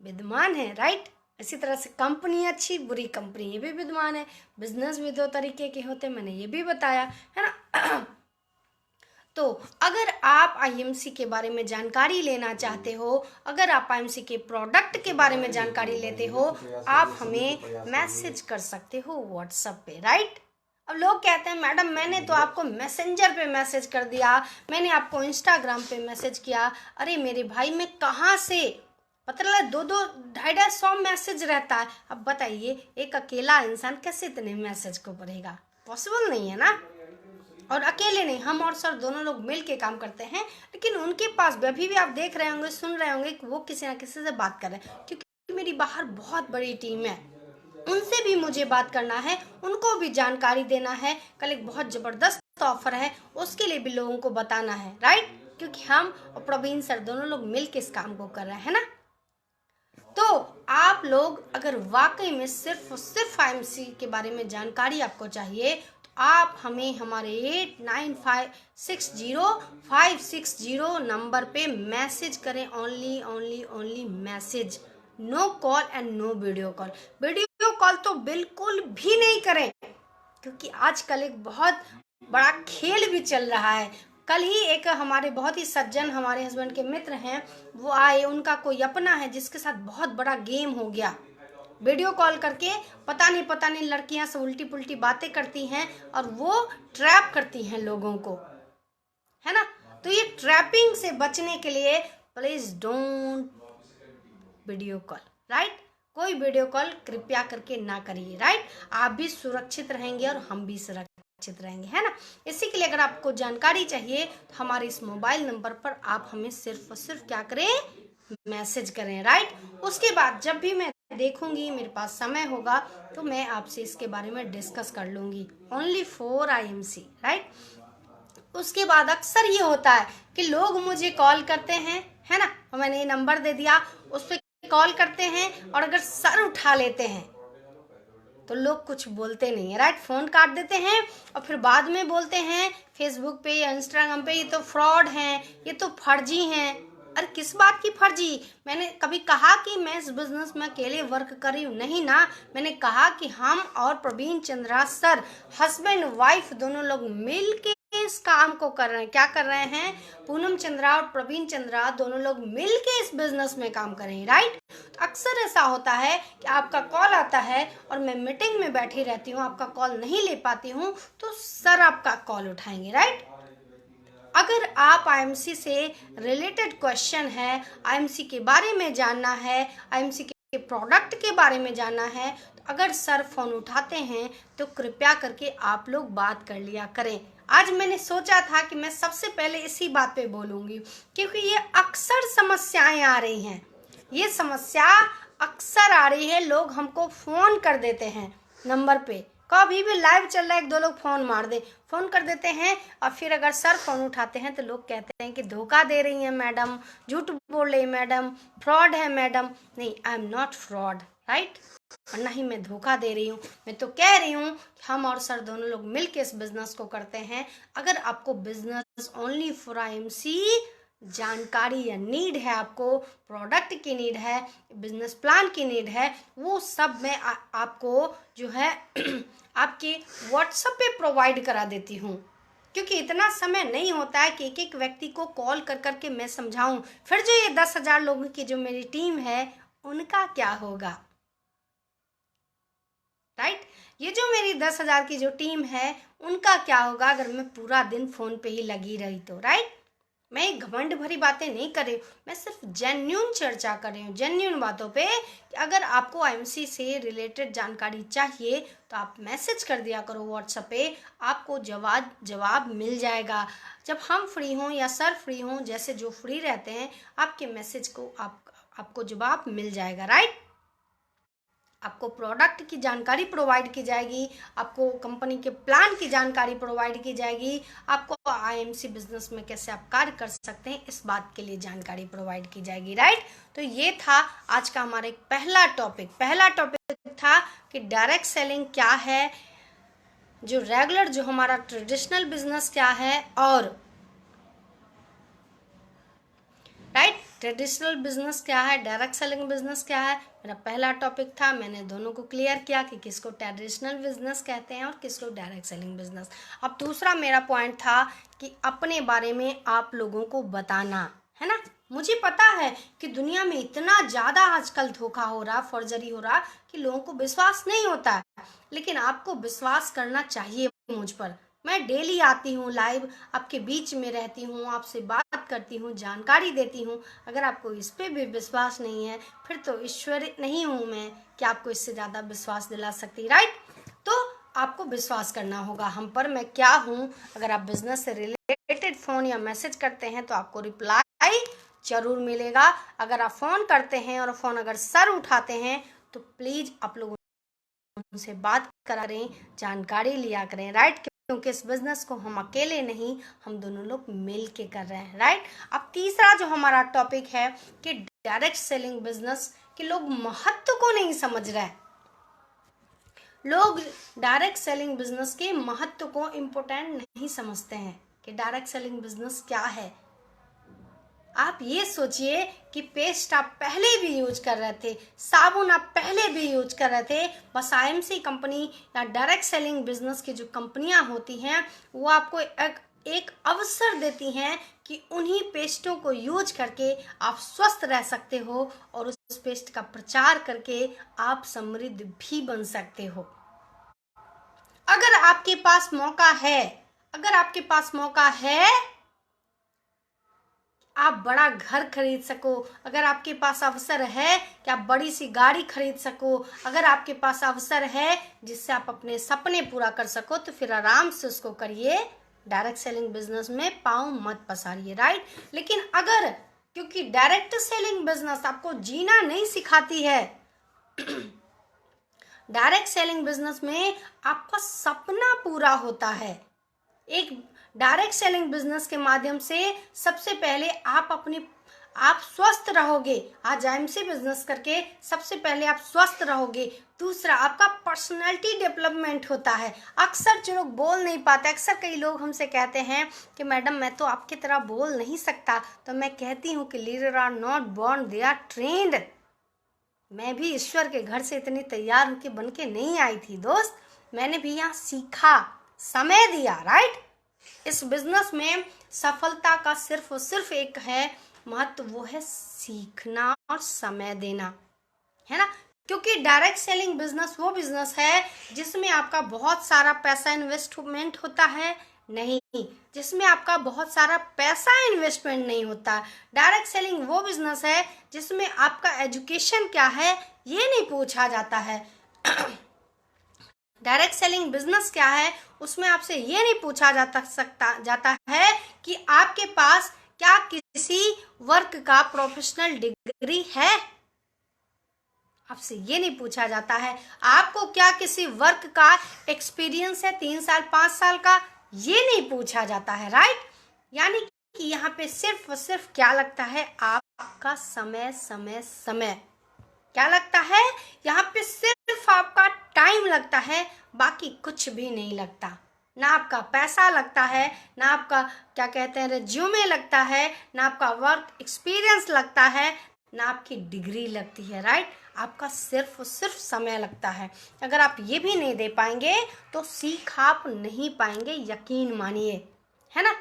विद्यमान हैं, राइट। इसी तरह से कंपनी अच्छी बुरी कंपनी ये भी विद्यमान है। बिजनेस भी दो तरीके के होते हैं, मैंने ये भी बताया है ना। तो अगर आप आईएमसी के बारे में जानकारी लेना चाहते हो, अगर आप आईएमसी के प्रोडक्ट के बारे में जानकारी लेते हो, आप हमें मैसेज कर सकते हो व्हाट्सएप पे, राइट। अब लोग कहते हैं मैडम मैंने तो आपको मैसेंजर पे मैसेज कर दिया, मैंने आपको इंस्टाग्राम पे मैसेज किया। अरे मेरे भाई मैं कहाँ से, पता लगा 200-250 मैसेज रहता है। अब बताइए एक अकेला इंसान कैसे इतने मैसेज को पढ़ेगा, पॉसिबल नहीं है ना। और अकेले नहीं, हम और सर दोनों लोग मिल के काम करते हैं। लेकिन उनके पास अभी भी आप देख रहे होंगे, सुन रहे होंगे कि वो किसी ना किसी से बात कर रहे हैं, क्योंकि मेरी बाहर बहुत बड़ी टीम है, उनसे भी मुझे बात करना है, उनको भी जानकारी देना है। कल एक बहुत जबरदस्त ऑफर है, उसके लिए भी लोगों को बताना है, राइट। क्योंकि हम और प्रवीण सर दोनों लोग मिल के इस काम को कर रहे हैं ना। तो आप लोग अगर वाकई में सिर्फ और सिर्फ आईएमसी के बारे में जानकारी आपको चाहिए, तो आप हमें हमारे 89560560 नंबर पे मैसेज करें। Only only only message, no call and no video call. Video call तो बिल्कुल भी नहीं करें, क्योंकि आजकल एक बहुत बड़ा खेल भी चल रहा है। कल ही एक हमारे बहुत ही सज्जन हमारे हस्बैंड के मित्र हैं, वो आए, उनका कोई अपना है जिसके साथ बहुत बड़ा गेम हो गया। वीडियो कॉल करके पता नहीं लड़कियां से उल्टी पुल्टी बातें करती हैं और वो ट्रैप करती हैं लोगों को, है ना। तो ये ट्रैपिंग से बचने के लिए please don't video call, right. कोई वीडियो कॉल कृपया करके ना करिए, राइट। आप भी सुरक्षित रहेंगे और हम भी सुरक्षित रहेंगे, है ना। इसी के लिए अगर आपको जानकारी चाहिए तो हमारे इस मोबाइल नंबर पर आप हमें सिर्फ और सिर्फ क्या करें, मैसेज करें, राइट। उसके बाद जब भी मैं देखूंगी, मेरे पास समय होगा, तो मैं आपसे इसके बारे में डिस्कस कर लूंगी। Only for IMC, right. उसके बाद अक्सर ये होता है कि लोग मुझे कॉल करते हैं, है ना, और मैंने ये नंबर दे दिया, उस पर कॉल करते हैं और अगर सर उठा लेते हैं तो लोग कुछ बोलते नहीं है, राइट। फोन काट देते हैं और फिर बाद में बोलते हैं फेसबुक पे या इंस्टाग्राम पे, ये तो फ्रॉड हैं, ये तो फर्जी हैं। अरे किस बात की फर्जी? मैंने कभी कहा कि मैं इस बिजनेस में अकेले वर्क कर रही हूँ? नहीं ना। मैंने कहा कि हम और Praveen Chandra sir husband wife दोनों लोग मिल के इस काम को कर रहे हैं। क्या कर रहे हैं? पूनम चंद्रा और प्रवीण चंद्रा दोनों लोग मिल के इस बिजनेस में काम कर रहे हैं, राइट। तो अक्सर ऐसा होता है कि आपका कॉल आता है और मैं मीटिंग में बैठी रहती हूँ, आपका कॉल नहीं ले पाती हूँ, तो सर आपका कॉल उठाएंगे, राइट। अगर आप आईएमसी से रिलेटेड क्वेश्चन है, आईएमसी के बारे में जानना है, आईएमसी के प्रोडक्ट के बारे में जानना है, तो अगर सर फोन उठाते हैं तो कृपया करके आप लोग बात कर लिया करें। आज मैंने सोचा था कि मैं सबसे पहले इसी बात पे बोलूंगी, क्योंकि ये अक्सर समस्याएं आ रही हैं। ये समस्या अक्सर आ रही है, लोग हमको फोन कर देते हैं नंबर पे कभी भी लाइव चल रहा है, एक दो लोग फोन मार दे, फोन कर देते हैं, और फिर अगर सर फोन उठाते हैं तो लोग कहते हैं कि धोखा दे रही हैं मैडम, झूठ बोल रही मैडम, फ्रॉड है मैडम। नहीं, I am not fraud, right, और ना ही मैं धोखा दे रही हूँ। मैं तो कह रही हूँ कि हम और सर दोनों लोग मिलके इस बिजनेस को करते हैं। अगर आपको बिजनेस ओनली फॉर आईएमसी जानकारी या नीड है, आपको प्रोडक्ट की नीड है, बिजनेस प्लान की नीड है, वो सब मैं आपको जो है आपके व्हाट्सएप पे प्रोवाइड करा देती हूँ। क्योंकि इतना समय नहीं होता है कि एक एक व्यक्ति को कॉल कर करके मैं समझाऊं। फिर जो ये 10,000 लोगों की जो मेरी टीम है उनका क्या होगा, राइट? ये जो मेरी 10,000 की जो टीम है उनका क्या होगा अगर मैं पूरा दिन फोन पे ही लगी रही तो, राइट? मैं एक घमंड भरी बातें नहीं कर रही हूँ, मैं सिर्फ जेन्युइन चर्चा कर रही हूँ, जेन्युइन बातों पे। कि अगर आपको आईएमसी से रिलेटेड जानकारी चाहिए तो आप मैसेज कर दिया करो व्हाट्सएप पे, आपको जवाब मिल जाएगा। जब हम फ्री हों या सर फ्री हों, जैसे जो फ्री रहते हैं, आपके मैसेज को आपको जवाब मिल जाएगा, राइट? आपको प्रोडक्ट की जानकारी प्रोवाइड की जाएगी, आपको कंपनी के प्लान की जानकारी प्रोवाइड की जाएगी, आपको आईएमसी बिजनेस में कैसे आप कार्य कर सकते हैं इस बात के लिए जानकारी प्रोवाइड की जाएगी, राइट? तो ये था आज का हमारा एक पहला टॉपिक था कि डायरेक्ट सेलिंग क्या है, जो रेगुलर जो हमारा ट्रेडिशनल बिजनेस क्या है, और राइट ट्रेडिशनल बिजनेस क्या है, डायरेक्ट सेलिंग बिजनेस क्या है। मेरा पहला टॉपिक था, मैंने दोनों को क्लियर किया कि किसको ट्रेडिशनल बिजनेस कहते हैं और किसको डायरेक्ट सेलिंग बिजनेस। अब दूसरा मेरा पॉइंट था कि अपने बारे में आप लोगों को बताना है ना। मुझे पता है कि दुनिया में इतना ज़्यादा आजकल धोखा हो रहा, फर्जरी हो रहा कि लोगों को विश्वास नहीं होता है, लेकिन आपको विश्वास करना चाहिए मुझ पर। मैं डेली आती हूँ लाइव, आपके बीच में रहती हूँ, आपसे बात करती हूँ, जानकारी देती हूँ। अगर आपको इस पे भी विश्वास नहीं है फिर तो ईश्वर नहीं हूँ मैं कि आपको इससे ज़्यादा विश्वास दिला सकती, राइट? तो आपको विश्वास करना होगा हम पर, मैं क्या हूँ। अगर आप बिजनेस से रिलेटेड फ़ोन या मैसेज करते हैं तो आपको रिप्लाई जरूर मिलेगा। अगर आप फ़ोन करते हैं और फ़ोन अगर सर उठाते हैं तो प्लीज़ आप लोग उनसे बात करें, जानकारी लिया करें, राइट? क्योंकि इस बिजनेस को हम अकेले नहीं, हम दोनों लोग मिल के कर रहे हैं, राइट? अब तीसरा जो हमारा टॉपिक है कि डायरेक्ट सेलिंग बिजनेस के लोग महत्व को नहीं समझ रहे हैं। लोग डायरेक्ट सेलिंग बिजनेस के महत्व को इम्पोर्टेंट नहीं समझते हैं कि डायरेक्ट सेलिंग बिजनेस क्या है। आप ये सोचिए कि पेस्ट आप पहले भी यूज कर रहे थे, साबुन आप पहले भी यूज कर रहे थे, बस आईएमसी कंपनी या डायरेक्ट सेलिंग बिजनेस की जो कंपनियां होती हैं वो आपको एक अवसर देती हैं कि उन्हीं पेस्टों को यूज करके आप स्वस्थ रह सकते हो और उस पेस्ट का प्रचार करके आप समृद्ध भी बन सकते हो। अगर आपके पास मौका है आप बड़ा घर खरीद सको, अगर आपके पास अवसर है कि आप बड़ी सी गाड़ी खरीद सको, अगर आपके पास अवसर है जिससे आप अपने सपने पूरा कर सको, तो फिर आराम से उसको करिए। डायरेक्ट सेलिंग बिजनेस में पाँव मत पसारिए, राइट? लेकिन अगर क्योंकि डायरेक्ट सेलिंग बिजनेस आपको जीना नहीं सिखाती है डायरेक्ट सेलिंग बिजनेस में आपका सपना पूरा होता है। एक डायरेक्ट सेलिंग बिजनेस के माध्यम से सबसे पहले आप स्वस्थ रहोगे। आज आईएमसी बिजनेस करके सबसे पहले आप स्वस्थ रहोगे। दूसरा, आपका पर्सनालिटी डेवलपमेंट होता है। अक्सर जो लोग बोल नहीं पाते, अक्सर कई लोग हमसे कहते हैं कि मैडम मैं तो आपकी तरह बोल नहीं सकता, तो मैं कहती हूँ कि leader are not born, they are trained. मैं भी ईश्वर के घर से इतनी तैयार होकर बन के नहीं आई थी दोस्त, मैंने भी यहाँ सीखा, समय दिया, राइट? इस बिजनेस में सफलता का सिर्फ और सिर्फ एक है महत्व, वो है सीखना और समय देना, है ना? क्योंकि डायरेक्ट सेलिंग बिजनेस वो बिजनेस है जिसमें आपका बहुत सारा पैसा इन्वेस्टमेंट होता है, नहीं, जिसमें आपका बहुत सारा पैसा इन्वेस्टमेंट नहीं होता। डायरेक्ट सेलिंग वो बिजनेस है जिसमें आपका एजुकेशन क्या है ये नहीं पूछा जाता है डायरेक्ट सेलिंग बिजनेस क्या है उसमें आपसे ये नहीं पूछा जाता है कि आपके पास क्या किसी वर्क का प्रोफेशनल डिग्री है। आपसे ये नहीं पूछा जाता है आपको क्या किसी वर्क का एक्सपीरियंस है 3 साल 5 साल का, ये नहीं पूछा जाता है, राइट। यानी कि यहाँ पे सिर्फ और सिर्फ क्या लगता है, आपका समय समय समय। क्या लगता है, यहाँ पे सिर्फ आपका टाइम लगता है, बाकी कुछ भी नहीं लगता। ना आपका पैसा लगता है, ना आपका क्या कहते हैं रिज्यूमे लगता है, ना आपका वर्क एक्सपीरियंस लगता है, ना आपकी डिग्री लगती है, राइट। आपका सिर्फ और सिर्फ समय लगता है। अगर आप ये भी नहीं दे पाएंगे तो सीख आप नहीं पाएंगे, यकीन मानिए, है ना।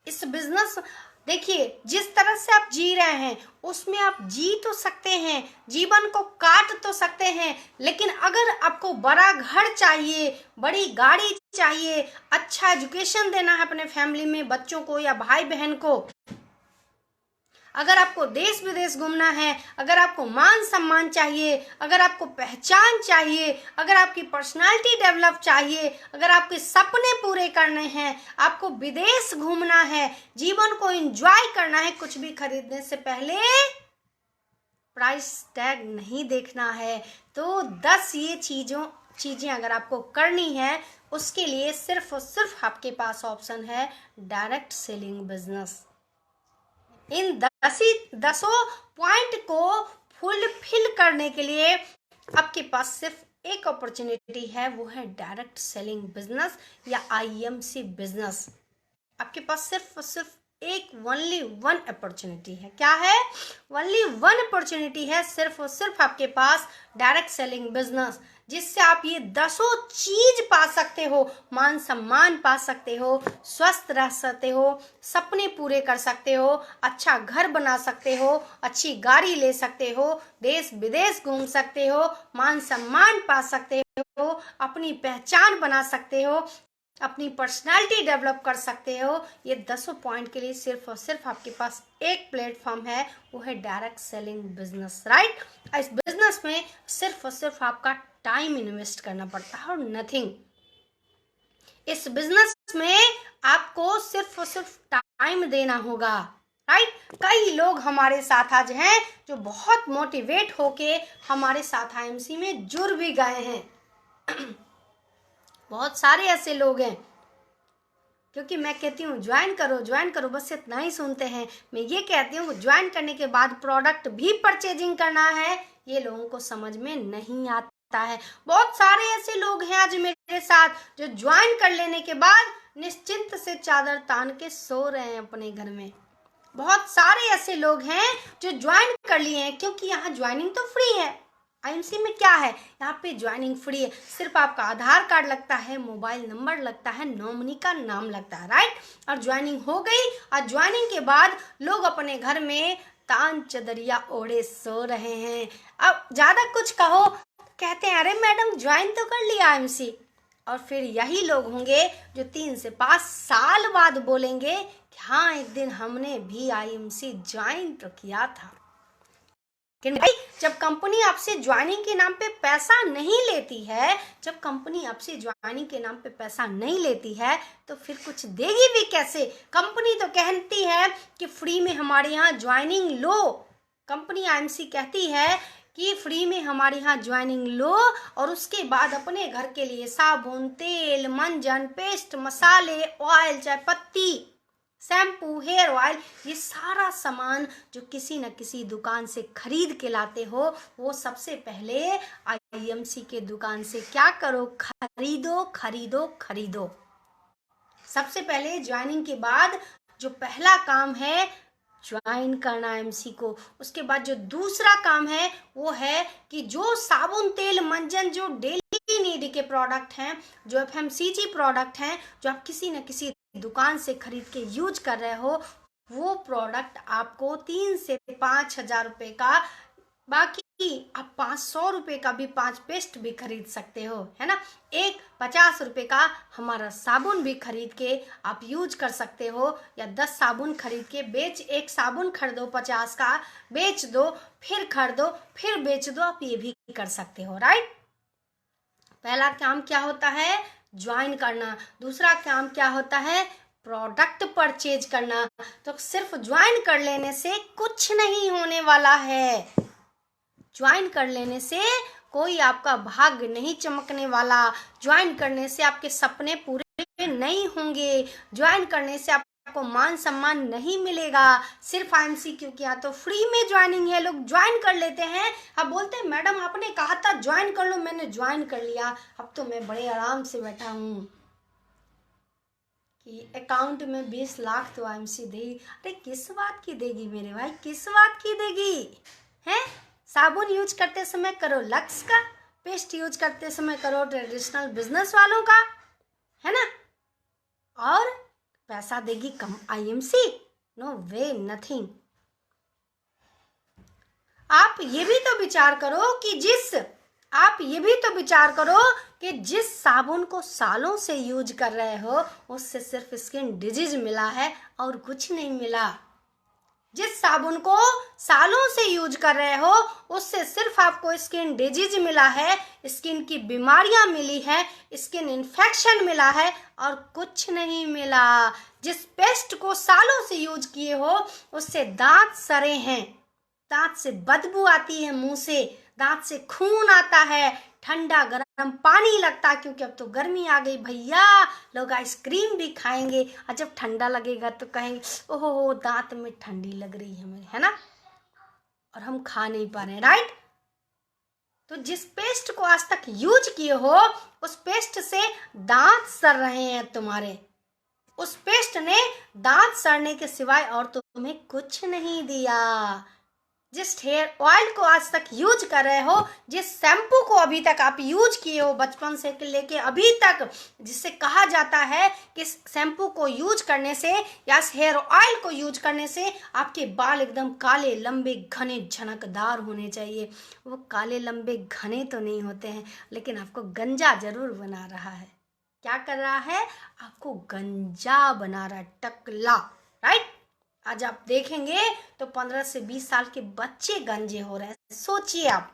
इस बिजनेस देखिए जिस तरह से आप जी रहे हैं उसमें आप जी तो सकते हैं, जीवन को काट तो सकते हैं, लेकिन अगर आपको बड़ा घर चाहिए, बड़ी गाड़ी चाहिए, अच्छा एजुकेशन देना है अपने फैमिली में बच्चों को या भाई बहन को, अगर आपको देश विदेश घूमना है, अगर आपको मान सम्मान चाहिए, अगर आपको पहचान चाहिए, अगर आपकी पर्सनालिटी डेवलप चाहिए, अगर आपके सपने पूरे करने हैं, आपको विदेश घूमना है, जीवन को एंजॉय करना है, कुछ भी खरीदने से पहले प्राइस टैग नहीं देखना है। तो 10 ये चीजें अगर आपको करनी है उसके लिए सिर्फ और सिर्फ आपके पास ऑप्शन है डायरेक्ट सेलिंग बिजनेस। इन 10 पॉइंट को फुलफिल करने के लिए आपके पास सिर्फ एक अपॉर्चुनिटी है, वो है डायरेक्ट सेलिंग बिजनेस या आईएमसी बिजनेस। आपके पास सिर्फ और सिर्फ एक ओनली वन अपॉर्चुनिटी है। क्या है, ओनली वन अपॉर्चुनिटी है सिर्फ और सिर्फ आपके पास डायरेक्ट सेलिंग बिजनेस, जिससे आप ये 10 चीज पा सकते हो, मान सम्मान पा सकते हो, स्वस्थ रह सकते हो, सपने पूरे कर सकते हो, अच्छा घर बना सकते हो, अच्छी गाड़ी ले सकते हो, देश विदेश घूम सकते हो, मान सम्मान पा सकते हो, अपनी पहचान बना सकते हो, अपनी पर्सनालिटी डेवलप कर सकते हो। ये 10 पॉइंट के लिए सिर्फ और सिर्फ आपके पास एक प्लेटफॉर्म है, वो है डायरेक्ट सेलिंग बिजनेस, राइट। इस बिजनेस में सिर्फ और सिर्फ आपका टाइम इन्वेस्ट करना पड़ता है और नथिंग। इस बिजनेस में आपको सिर्फ और सिर्फ टाइम देना होगा, राइट। कई लोग हमारे साथ आज हैं जो बहुत मोटिवेट होके हमारे साथ आईएमसी में जुड़ भी गए हैं। बहुत सारे ऐसे लोग हैं, क्योंकि मैं कहती हूँ ज्वाइन करो, बस इतना ही सुनते हैं। मैं ये कहती हूँ ज्वाइन करने के बाद प्रोडक्ट भी परचेजिंग करना है, ये लोगों को समझ में नहीं आता है। बहुत सारे ऐसे लोग हैं आज मेरे साथ जो ज्वाइन कर लेने के बाद निश्चिंत से चादर तान के सो रहे हैं अपने घर में। बहुत सारे ऐसे लोग हैं जो ज्वाइन कर लिए हैं, क्योंकि यहाँ ज्वाइनिंग तो फ्री है। आईएमसी में क्या है, यहाँ पे ज्वाइनिंग फ्री है, सिर्फ आपका आधार कार्ड लगता है, मोबाइल नंबर लगता है, नॉमिनी का नाम लगता है, राइट। और ज्वाइनिंग हो गई, और ज्वाइनिंग के बाद लोग अपने घर में तान चदरिया ओढ़े सो रहे हैं। अब ज्यादा कुछ कहो, कहते हैं अरे मैडम ज्वाइन तो कर लिया आईएमसी, और फिर यही लोग होंगे जो 3 से 5 साल बाद बोलेंगे कि हाँ एक दिन हमने भी आईएमसी ज्वाइन तो किया था। कि भाई जब कंपनी आपसे ज्वाइनिंग के नाम पे पैसा नहीं लेती है, जब कंपनी आपसे ज्वाइनिंग के नाम पे पैसा नहीं लेती है तो फिर कुछ देगी भी कैसे। कंपनी तो कहती है कि फ्री में हमारे यहाँ ज्वाइनिंग लो, कंपनी आईएमसी कहती है कि फ्री में हमारे यहाँ ज्वाइनिंग लो, और उसके बाद अपने घर के लिए साबुन, तेल, मंजन, पेस्ट, मसाले, ऑयल, चाय पत्ती, शैम्पू, हेयर ऑयल, ये सारा सामान जो किसी न किसी दुकान से खरीद के लाते हो, वो सबसे पहले आईएमसी के दुकान से क्या करो, खरीदो खरीदो खरीदो। सबसे पहले ज्वाइनिंग के बाद जो पहला काम है ज्वाइन करना आईएमसी को। उसके बाद जो दूसरा काम है वो है कि जो साबुन, तेल, मंजन, जो डेली नीड के प्रोडक्ट हैं, जो एफएमसीजी प्रोडक्ट हैं, जो आप किसी न किसी दुकान से खरीद के यूज कर रहे हो, वो प्रोडक्ट आपको 3 से 5 हजार रुपए का, बाकी आप 500 रुपए का भी 5 पेस्ट भी खरीद सकते हो, है ना। एक 50 रुपए का हमारा साबुन भी खरीद के आप यूज कर सकते हो, या 10 साबुन खरीद के एक साबुन खरीदो 50 का, बेच दो, फिर खरीदो, फिर बेच दो, आप ये भी कर सकते हो, राइट। पहला काम क्या होता है, ज्वाइन करना। दूसरा काम क्या होता है, प्रोडक्ट परचेज करना। तो सिर्फ ज्वाइन कर लेने से कुछ नहीं होने वाला है। ज्वाइन कर लेने से कोई आपका भाग्य नहीं चमकने वाला, ज्वाइन करने से आपके सपने पूरे नहीं होंगे, ज्वाइन करने से आपको मान सम्मान नहीं मिलेगा। सिर्फ आईएमसी क्योंकि यहाँ तो फ्री में ज्वाइनिंग है, लोग ज्वाइन कर लेते हैं। अब बोलते हैं मैडम आपने कहा था ज्वाइन कर लो, मैंने ज्वाइन कर लिया, अब तो मैं बड़े आराम से बैठा हूँ कि अकाउंट में 20 लाख तो आईएमसी देगी। अरे किस बात की देगी मेरे भाई, किस बात की देगी हैं? साबुन यूज करते समय करो लक्स का, पेस्ट यूज करते समय करो ट्रेडिशनल बिजनेस वालों का, है ना? और पैसा देगी कम आईएमसी? नो वे, नथिंग। आप ये भी तो विचार करो कि जिस साबुन को सालों से यूज कर रहे हो उससे सिर्फ स्किन डिजीज मिला है और कुछ नहीं मिला। जिस साबुन को सालों से यूज कर रहे हो उससे सिर्फ आपको स्किन डिजीज मिला है, स्किन की बीमारियां मिली है, स्किन इन्फेक्शन मिला है और कुछ नहीं मिला। जिस पेस्ट को सालों से यूज किए हो उससे दांत सड़े हैं, दांत से बदबू आती है, मुंह से दांत से खून आता है, ठंडा गर्म पानी लगता है क्योंकि अब तो गर्मी आ गई भैया, लोग आइसक्रीम भी खाएंगे और जब ठंडा लगेगा तो कहेंगे ओहो दांत में ठंडी लग रही है मेरे, है ना? और हम खा नहीं पा रहे हैं, राइट? तो जिस पेस्ट को आज तक यूज किए हो उस पेस्ट से दांत सड़ रहे हैं तुम्हारे, उस पेस्ट ने दांत सड़ने के सिवाय और तो तुम्हें कुछ नहीं दिया। जिस हेयर ऑयल को आज तक यूज कर रहे हो, जिस शैम्पू को अभी तक आप यूज किए हो बचपन से लेके अभी तक, जिससे कहा जाता है कि शैम्पू को यूज करने से या हेयर ऑयल को यूज करने से आपके बाल एकदम काले लंबे घने झनकदार होने चाहिए, वो काले लंबे घने तो नहीं होते हैं लेकिन आपको गंजा जरूर बना रहा है। क्या कर रहा है? आपको गंजा बना रहा है, टकला, राइट? आज आप देखेंगे तो 15 से 20 साल के बच्चे गंजे हो रहे हैं, सोचिए आप।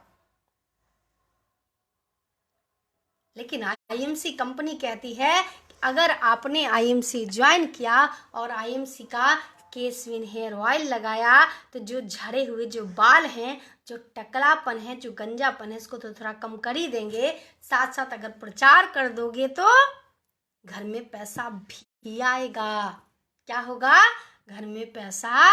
लेकिन आईएमसी कंपनी कहती है कि अगर आपने आईएमसी ज्वाइन किया और आईएमसी का केसविन हेयर ऑयल लगाया तो जो झड़े हुए जो बाल हैं, जो टकलापन है, जो गंजापन है, इसको तो थोड़ा कम कर ही देंगे। साथ साथ अगर प्रचार कर दोगे तो घर में पैसा भी आएगा। क्या होगा? घर में पैसा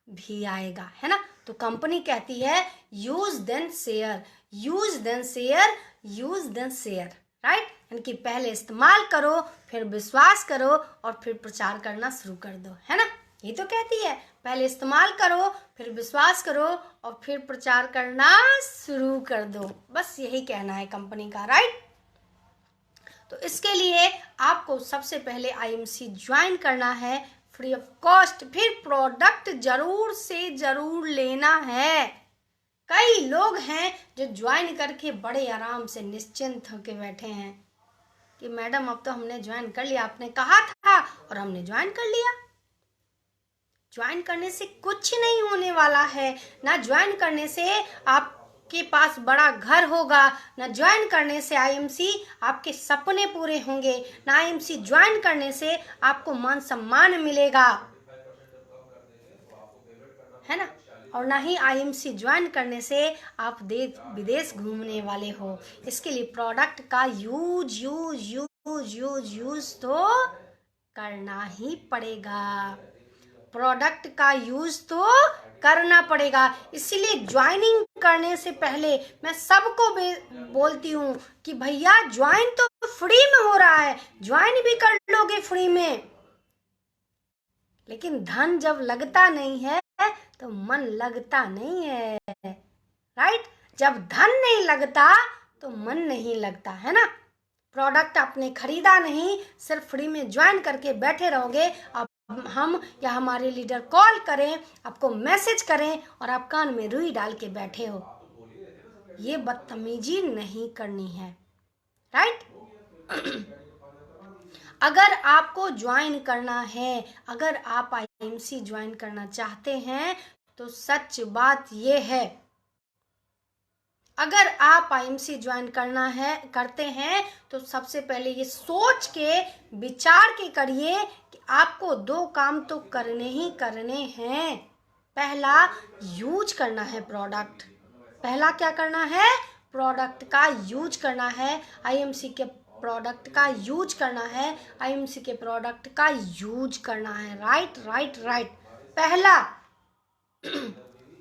भी आएगा, है ना? तो कंपनी कहती है use then share, use then share, use then share, right? यानी कि पहले इस्तेमाल करो, फिर विश्वास करो और फिर प्रचार करना शुरू कर दो, है ना? ये तो कहती है पहले इस्तेमाल करो, फिर विश्वास करो और फिर प्रचार करना शुरू कर दो। बस यही कहना है कंपनी का, राइट? तो इसके लिए आपको सबसे पहले आईएमसी ज्वाइन करना है फ्री ऑफ कॉस्ट, फिर प्रोडक्ट जरूर से जरूर लेना है। कई लोग हैं जो ज्वाइन करके बड़े आराम से निश्चिंत होके बैठे हैं कि मैडम अब तो हमने ज्वाइन कर लिया, आपने कहा था और हमने ज्वाइन कर लिया। ज्वाइन करने से कुछ नहीं होने वाला है। ना ज्वाइन करने से आपके पास बड़ा घर होगा, ना ज्वाइन करने से आईएमसी आपके सपने पूरे होंगे, ना आईएमसी ज्वाइन करने से आपको मान सम्मान मिलेगा, है ना? और ना ही आईएमसी ज्वाइन करने से आप देश विदेश घूमने वाले हो। इसके लिए प्रोडक्ट का use use use use use तो करना ही पड़ेगा, प्रोडक्ट का यूज तो करना पड़ेगा। इसीलिए ज्वाइनिंग करने से पहले मैं सबको बोलती हूँ कि भैया ज्वाइन तो फ्री में हो रहा है, ज्वाइन भी कर लोगे फ्री में, लेकिन धन जब लगता नहीं है तो मन लगता नहीं है, राइट? जब धन नहीं लगता तो मन नहीं लगता, है ना? प्रोडक्ट आपने खरीदा नहीं, सिर्फ फ्री में ज्वाइन करके बैठे रहोगे। अब हम या हमारे लीडर कॉल करें, आपको मैसेज करें और आप कान में रुई डाल के बैठे हो, ये बदतमीजी नहीं करनी है, राइट? अगर आपको ज्वाइन करना है, अगर आप आईएमसी ज्वाइन करना चाहते हैं तो सच बात ये है, अगर आप आईएमसी ज्वाइन करते हैं तो सबसे पहले ये सोच के विचार के करिए कि आपको 2 काम तो करने ही करने हैं। पहला, यूज करना है प्रोडक्ट, पहला क्या करना है, प्रोडक्ट का यूज करना है, आईएमसी के प्रोडक्ट का यूज करना है, आईएमसी के प्रोडक्ट का यूज करना है। राइट राइट राइट, पहला।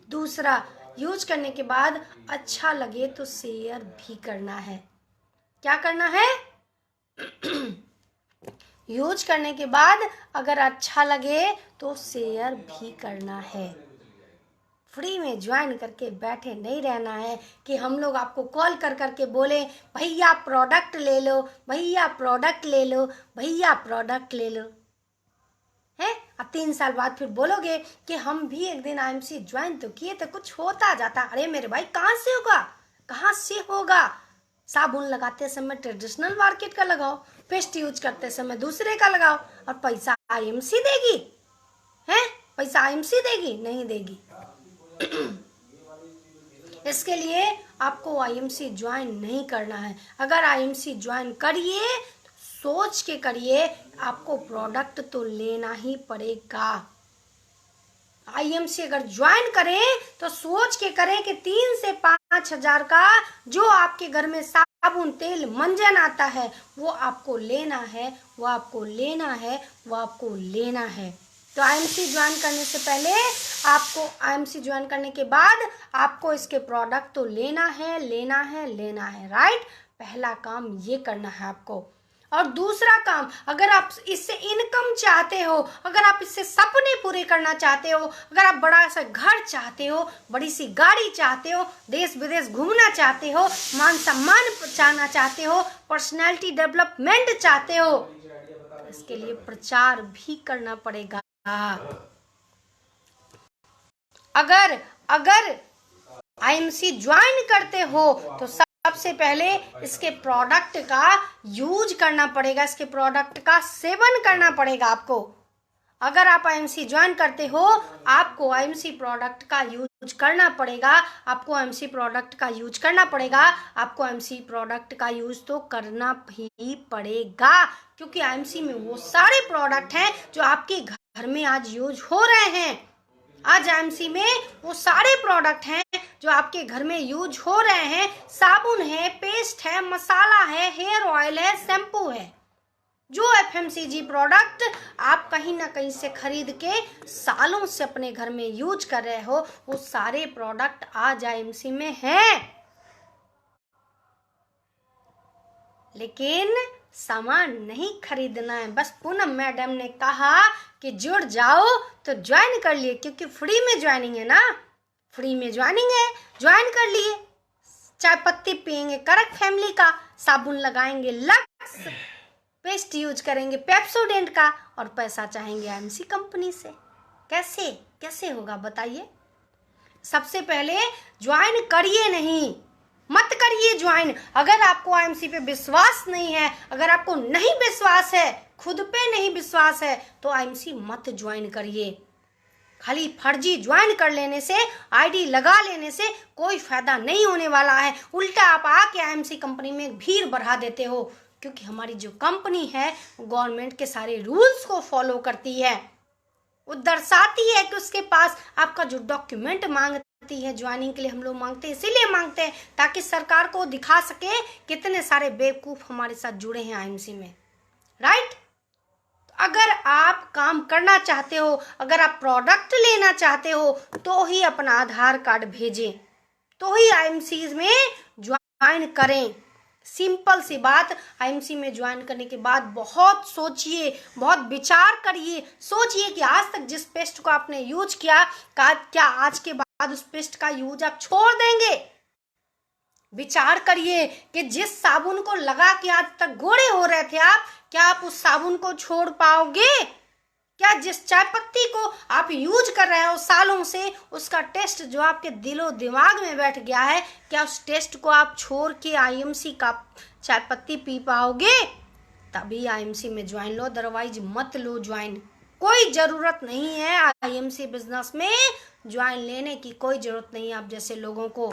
दूसरा, यूज करने के बाद अच्छा लगे तो शेयर भी करना है। क्या करना है? यूज करने के बाद अगर अच्छा लगे तो शेयर भी करना है। फ्री में ज्वाइन करके बैठे नहीं रहना है कि हम लोग आपको कॉल कर करके बोले भैया प्रोडक्ट ले लो, भैया प्रोडक्ट ले लो, भैया प्रोडक्ट ले लो, है। अब 3 साल बाद फिर बोलोगे कि हम भी एक दिन आईएमसी ज्वाइन तो किए थे, कुछ होता जाता। अरे मेरे भाई, कहाँ से होगा, कहाँ से होगा? साबुन लगाते समय ट्रेडिशनल मार्केट का लगाओ, पेस्ट यूज करते समय दूसरे का लगाओ, और पैसा आईएमसी देगी? है, पैसा आईएमसी देगी? नहीं देगी। इसके लिए आपको आईएमसी ज्वाइन नहीं करना है। अगर आईएमसी ज्वाइन करिए तो सोच के करिए, आपको प्रोडक्ट तो लेना ही पड़ेगा। आईएमसी अगर ज्वाइन करें तो सोच के करें कि 3 से 5 हजार का जो आपके घर में साबुन तेल मंजन आता है वो आपको लेना है, वो आपको लेना है, वो आपको लेना है। तो आईएमसी ज्वाइन करने से पहले आपको, आईएमसी ज्वाइन करने के बाद आपको इसके प्रोडक्ट तो लेना है, लेना है, लेना है। राइट, पहला काम ये करना है आपको। और दूसरा काम, अगर आप इससे इनकम चाहते हो, अगर आप इससे सपने पूरे करना चाहते हो, अगर आप बड़ा सा घर चाहते हो, बड़ी सी गाड़ी चाहते हो, देश विदेश घूमना चाहते हो, मान सम्मान चाहना चाहते हो, पर्सनैलिटी डेवलपमेंट चाहते हो, तो इसके लिए प्रचार भी करना पड़ेगा। अगर आईएमसी ज्वाइन करते हो तो सबसे पहले इसके प्रोडक्ट का यूज करना पड़ेगा, इसके प्रोडक्ट का सेवन करना पड़ेगा आपको। अगर आप आईएमसी ज्वाइन करते हो, आपको आईएमसी प्रोडक्ट का यूज करना पड़ेगा, आपको आईएमसी प्रोडक्ट का यूज करना पड़ेगा, आपको आईएमसी प्रोडक्ट का यूज तो करना ही पड़ेगा, क्योंकि आईएमसी में वो सारे प्रोडक्ट हैं जो आपके घर में आज यूज हो रहे हैं। आज आईएमसी में वो सारे प्रोडक्ट हैं जो आपके घर में यूज हो रहे हैं। साबुन है, पेस्ट है, मसाला है, हेयर ऑयल है, शैम्पू है। जो एफएमसीजी प्रोडक्ट आप कहीं ना कहीं से खरीद के सालों से अपने घर में यूज कर रहे हो, वो सारे प्रोडक्ट आज आईएमसी में हैं। लेकिन सामान नहीं खरीदना है। बस पूनम मैडम ने कहा कि जुड़ जाओ तो ज्वाइन कर लिए, क्योंकि फ्री में ज्वाइनिंग है ना, फ्री में ज्वाइनिंग है, ज्वाइन कर लिए। चाय पत्ती पियेंगे करक फैमिली का, साबुन लगाएंगे लक्स, पेस्ट यूज करेंगे पेप्सोडेंट का, और पैसा चाहेंगे आईएमसी कंपनी से। कैसे कैसे होगा बताइए? सबसे पहले ज्वाइन करिए नहीं, मत करिए ज्वाइन। अगर आपको आईएमसी पे विश्वास नहीं है, अगर आपको नहीं विश्वास है, खुद पे नहीं विश्वास है, तो आईएमसी मत ज्वाइन करिए। खाली फर्जी ज्वाइन कर लेने से, आईडी लगा लेने से कोई फायदा नहीं होने वाला है। उल्टा आप आके आईएमसी कंपनी में भीड़ बढ़ा देते हो, क्योंकि हमारी जो कंपनी है गवर्नमेंट के सारे रूल्स को फॉलो करती है। वो दर्शाती है कि उसके पास आपका जो डॉक्यूमेंट मांगती है ज्वाइनिंग के लिए, हम लोग मांगते हैं, इसीलिए मांगते हैं ताकि सरकार को दिखा सके कितने सारे बेवकूफ हमारे साथ जुड़े हैं आईएमसी में। राइट, अगर आप काम करना चाहते हो, अगर आप प्रोडक्ट लेना चाहते हो, तो ही अपना आधार कार्ड भेजें, तो ही आईएमसी में ज्वाइन करें। सिंपल सी बात। आईएमसी में ज्वाइन करने के बाद बहुत सोचिए, बहुत विचार करिए, सोचिए कि आज तक जिस पेस्ट को आपने यूज किया, क्या आज के बाद उस पेस्ट का यूज आप छोड़ देंगे? विचार करिए कि जिस साबुन को लगा के आज तक गोरे हो रहे थे आप, क्या आप उस साबुन को छोड़ पाओगे? क्या जिस चाय पत्ती को आप यूज कर रहे हो सालों से, उसका टेस्ट जो आपके दिलो दिमाग में बैठ गया है, क्या उस टेस्ट को आप छोड़ के आईएमसी का चाय पत्ती पी पाओगे? तभी आईएमसी में ज्वाइन लो, अदरवाइज मत लो ज्वाइन। कोई जरूरत नहीं है आईएमसी बिजनेस में ज्वाइन लेने की, कोई जरूरत नहीं है आप जैसे लोगों को।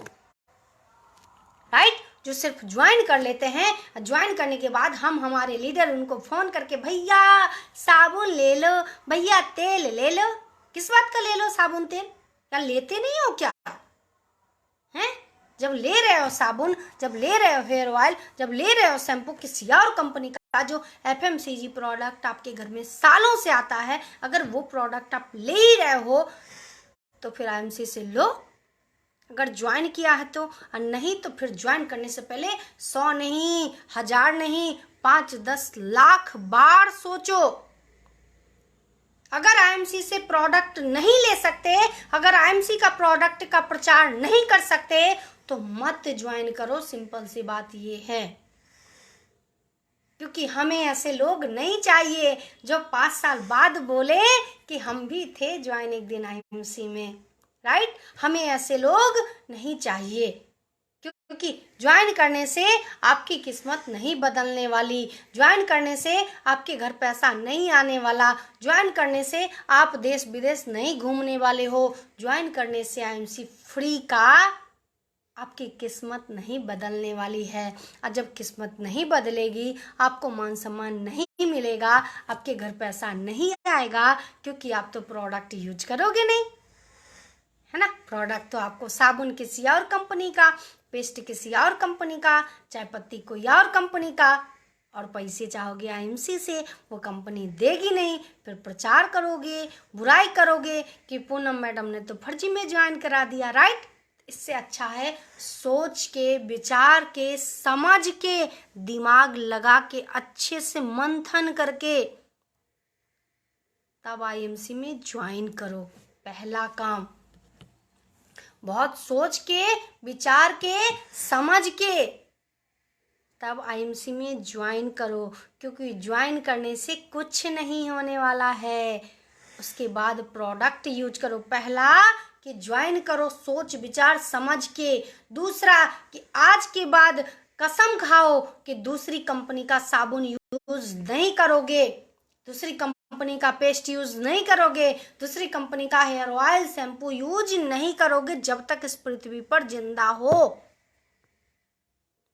राइट, जो सिर्फ ज्वाइन कर लेते हैं, ज्वाइन करने के बाद हम हमारे लीडर उनको फोन करके भैया साबुन ले लो, भैया तेल ले लो। किस बात का ले लो साबुन तेल? क्या लेते नहीं हो क्या? हैं? जब ले रहे हो साबुन, जब ले रहे हो हेयर ऑयल, जब ले रहे हो शैम्पू किसी और कंपनी का जो FMCG प्रोडक्ट आपके घर में सालों से आता है, अगर वो प्रोडक्ट आप ले ही रहे हो तो फिर IMC से लो। अगर ज्वाइन किया है तो, और नहीं तो फिर ज्वाइन करने से पहले 100 नहीं, 1000 नहीं, 5-10 लाख बार सोचो। अगर IMC से प्रोडक्ट नहीं ले सकते, अगर IMC का प्रोडक्ट का प्रचार नहीं कर सकते तो मत ज्वाइन करो। सिंपल सी बात ये है, क्योंकि हमें ऐसे लोग नहीं चाहिए जो 5 साल बाद बोले कि हम भी थे ज्वाइन एक दिन IMC में, राइट। हमें ऐसे लोग नहीं चाहिए, क्योंकि ज्वाइन करने से आपकी किस्मत नहीं बदलने वाली, ज्वाइन करने से आपके घर पैसा नहीं आने वाला, ज्वाइन करने से आप देश विदेश नहीं घूमने वाले हो, ज्वाइन करने से IMC फ्री का आपकी किस्मत नहीं बदलने वाली है। और जब किस्मत नहीं बदलेगी, आपको मान सम्मान नहीं मिलेगा, आपके घर पैसा नहीं आएगा, क्योंकि आप तो प्रोडक्ट यूज करोगे नहीं, है ना। प्रोडक्ट तो आपको साबुन किसी और कंपनी का, पेस्ट किसी और कंपनी का, चाय पत्ती कोई और कंपनी का, और पैसे चाहोगे IMC से, वो कंपनी देगी नहीं। फिर प्रचार करोगे, बुराई करोगे कि पूनम मैडम ने तो फर्जी में ज्वाइन करा दिया, राइट। इससे अच्छा है सोच के, विचार के, समझ के, दिमाग लगा के, अच्छे से मंथन करके तब IMC में ज्वाइन करो। पहला काम, बहुत सोच के, विचार के, समझ के तब IMC में ज्वाइन करो, क्योंकि ज्वाइन करने से कुछ नहीं होने वाला है। उसके बाद प्रोडक्ट यूज करो। पहला कि ज्वाइन करो सोच विचार समझ के। दूसरा कि आज के बाद कसम खाओ कि दूसरी कंपनी का साबुन यूज नहीं करोगे, दूसरी कंपनी का पेस्ट यूज नहीं करोगे, दूसरी कंपनी का हेयर ऑयल शैम्पू यूज नहीं करोगे जब तक इस पृथ्वी पर जिंदा हो,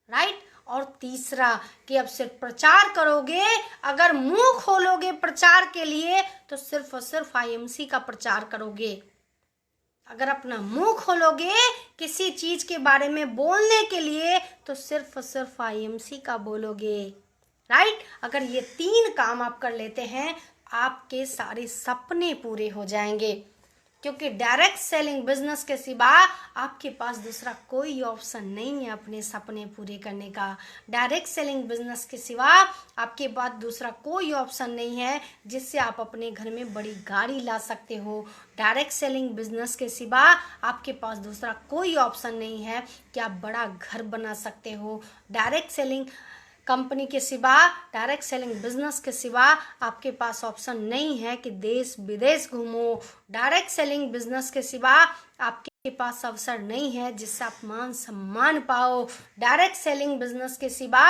राइट। और तीसरा कि अब सिर्फ प्रचार करोगे, अगर मुंह खोलोगे प्रचार के लिए तो सिर्फ और सिर्फ IMC का प्रचार करोगे। अगर अपना मुंह खोलोगे किसी चीज के बारे में बोलने के लिए तो सिर्फ और सिर्फ IMC का बोलोगे, राइट। अगर ये 3 काम आप कर लेते हैं, आपके सारे सपने पूरे हो जाएंगे, क्योंकि डायरेक्ट सेलिंग बिजनेस के सिवा आपके पास दूसरा कोई ऑप्शन नहीं है अपने सपने पूरे करने का। डायरेक्ट सेलिंग बिजनेस के सिवा आपके पास दूसरा कोई ऑप्शन नहीं है जिससे आप अपने घर में बड़ी गाड़ी ला सकते हो। डायरेक्ट सेलिंग बिजनेस के सिवा आपके पास दूसरा कोई ऑप्शन नहीं है कि आप बड़ा घर बना सकते हो। डायरेक्ट सेलिंग कंपनी के सिवा, डायरेक्ट सेलिंग बिजनेस के सिवा आपके पास ऑप्शन नहीं है कि देश विदेश घूमो। डायरेक्ट सेलिंग बिजनेस के सिवा आपके पास अवसर नहीं है जिससे आप मान सम्मान पाओ। डायरेक्ट सेलिंग बिजनेस के सिवा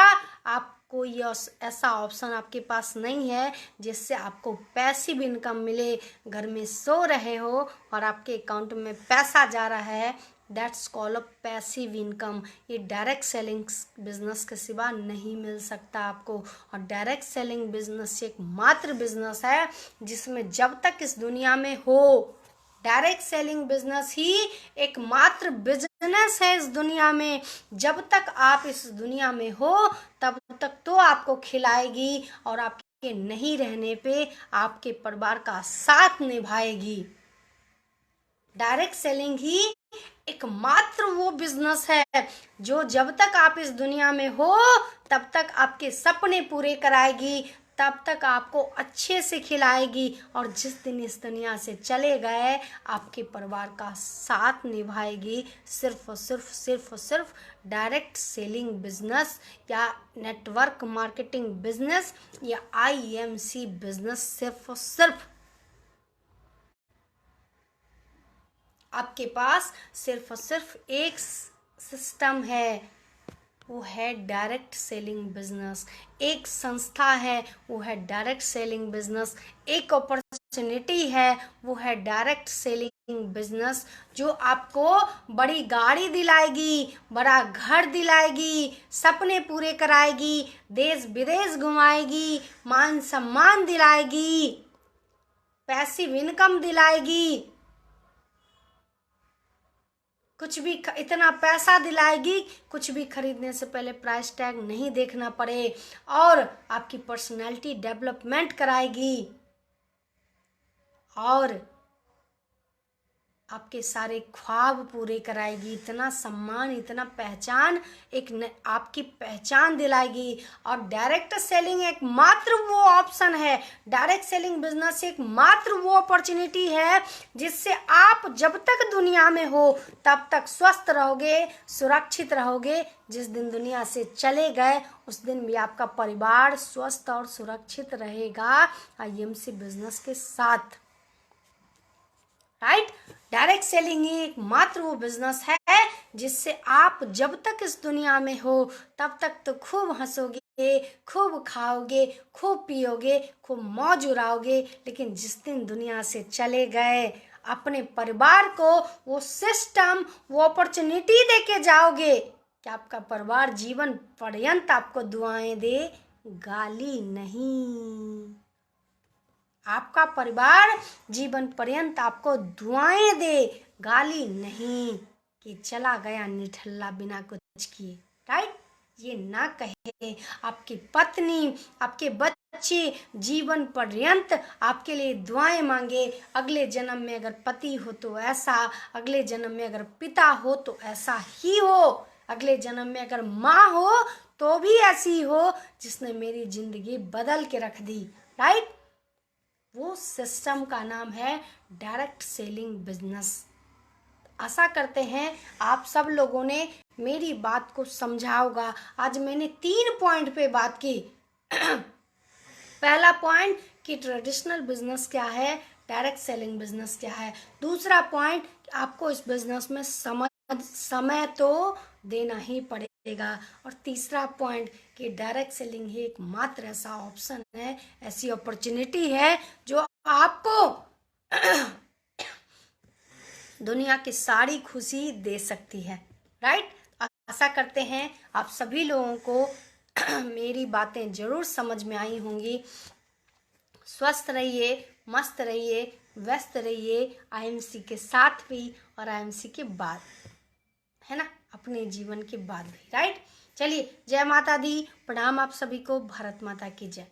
आप कोई ऐसा ऑप्शन आपके पास नहीं है जिससे आपको पैसिव इनकम मिले। घर में सो रहे हो और आपके अकाउंट में पैसा जा रहा है, that's call a passive income. ये डायरेक्ट सेलिंग बिजनेस के सिवा नहीं मिल सकता आपको। और डायरेक्ट सेलिंग बिजनेस एक मात्र बिजनेस है जिसमें जब तक इस दुनिया में हो, डायरेक्ट सेलिंग बिजनेस ही एक मात्र बिजनेस है इस दुनिया में। जब तक आप इस दुनिया में हो तब तक तो आपको खिलाएगी और आपके नहीं रहने पे आपके परिवार का साथ निभाएगी। डायरेक्ट सेलिंग ही एकमात्र वो बिजनेस है जो जब तक आप इस दुनिया में हो तब तक आपके सपने पूरे कराएगी, तब तक आपको अच्छे से खिलाएगी, और जिस दिन इस दुनिया से चले गए आपके परिवार का साथ निभाएगी। सिर्फ और सिर्फ डायरेक्ट सेलिंग बिजनेस या नेटवर्क मार्केटिंग बिजनेस या IMC बिजनेस सिर्फ और सिर्फ आपके पास सिर्फ और सिर्फ एक सिस्टम है, वो है डायरेक्ट सेलिंग बिजनेस। एक संस्था है, वो है डायरेक्ट सेलिंग बिजनेस। एक अपॉर्चुनिटी है, वो है डायरेक्ट सेलिंग बिजनेस, जो आपको बड़ी गाड़ी दिलाएगी, बड़ा घर दिलाएगी, सपने पूरे कराएगी, देश विदेश घुमाएगी, मान सम्मान दिलाएगी, पैसिव इनकम दिलाएगी। कुछ भी इतना पैसा दिलाएगी, कुछ भी खरीदने से पहले प्राइस टैग नहीं देखना पड़े, और आपकी पर्सनैलिटी डेवलपमेंट कराएगी, और आपके सारे ख्वाब पूरे कराएगी। इतना सम्मान, इतना पहचान, आपकी पहचान दिलाएगी। और डायरेक्ट सेलिंग एक मात्र वो ऑप्शन है, डायरेक्ट सेलिंग बिजनेस एक मात्र वो अपॉर्चुनिटी है जिससे आप जब तक दुनिया में हो तब तक स्वस्थ रहोगे, सुरक्षित रहोगे। जिस दिन दुनिया से चले गए उस दिन भी आपका परिवार स्वस्थ और सुरक्षित रहेगा IMC बिजनेस के साथ, राइट। डायरेक्ट सेलिंग ही एक मात्र वो बिजनेस है जिससे आप जब तक इस दुनिया में हो तब तक तो खूब हंसोगे, खूब खाओगे, खूब पियोगे, खूब मौज उड़ाओगे, लेकिन जिस दिन दुनिया से चले गए अपने परिवार को वो सिस्टम, वो अपॉर्चुनिटी दे के जाओगे कि आपका परिवार जीवन पर्यंत आपको दुआएं दे, गाली नहीं। आपका परिवार जीवन पर्यंत आपको दुआएं दे, गाली नहीं, कि चला गया निठल्ला बिना कुछ किए, राइट। ये ना कहे। आपकी पत्नी, आपके बच्चे जीवन पर्यंत आपके लिए दुआएं मांगे। अगले जन्म में अगर पति हो तो ऐसा, अगले जन्म में अगर पिता हो तो ऐसा ही हो, अगले जन्म में अगर माँ हो तो भी ऐसी हो जिसने मेरी जिंदगी बदल के रख दी, राइट। वो सिस्टम का नाम है डायरेक्ट सेलिंग बिजनेस। आशा करते हैं आप सब लोगों ने मेरी बात को समझा होगा। आज मैंने 3 पॉइंट पे बात की। पहला पॉइंट कि ट्रेडिशनल बिजनेस क्या है, डायरेक्ट सेलिंग बिजनेस क्या है। दूसरा पॉइंट, आपको इस बिजनेस में समय तो देना ही पड़ेगा। और तीसरा पॉइंट कि डायरेक्ट सेलिंग ही एक मात्र ऐसा ऑप्शन है, ऐसी अपॉर्चुनिटी है जो आपको दुनिया की सारी खुशी दे सकती है, राइट। आशा करते हैं आप सभी लोगों को मेरी बातें जरूर समझ में आई होंगी। स्वस्थ रहिए, मस्त रहिए, व्यस्त रहिए IMC के साथ भी और IMC के बाद, है ना, अपने जीवन के बाद भी, राइट। चलिए, जय माता दी, प्रणाम आप सभी को, भारत माता की जय।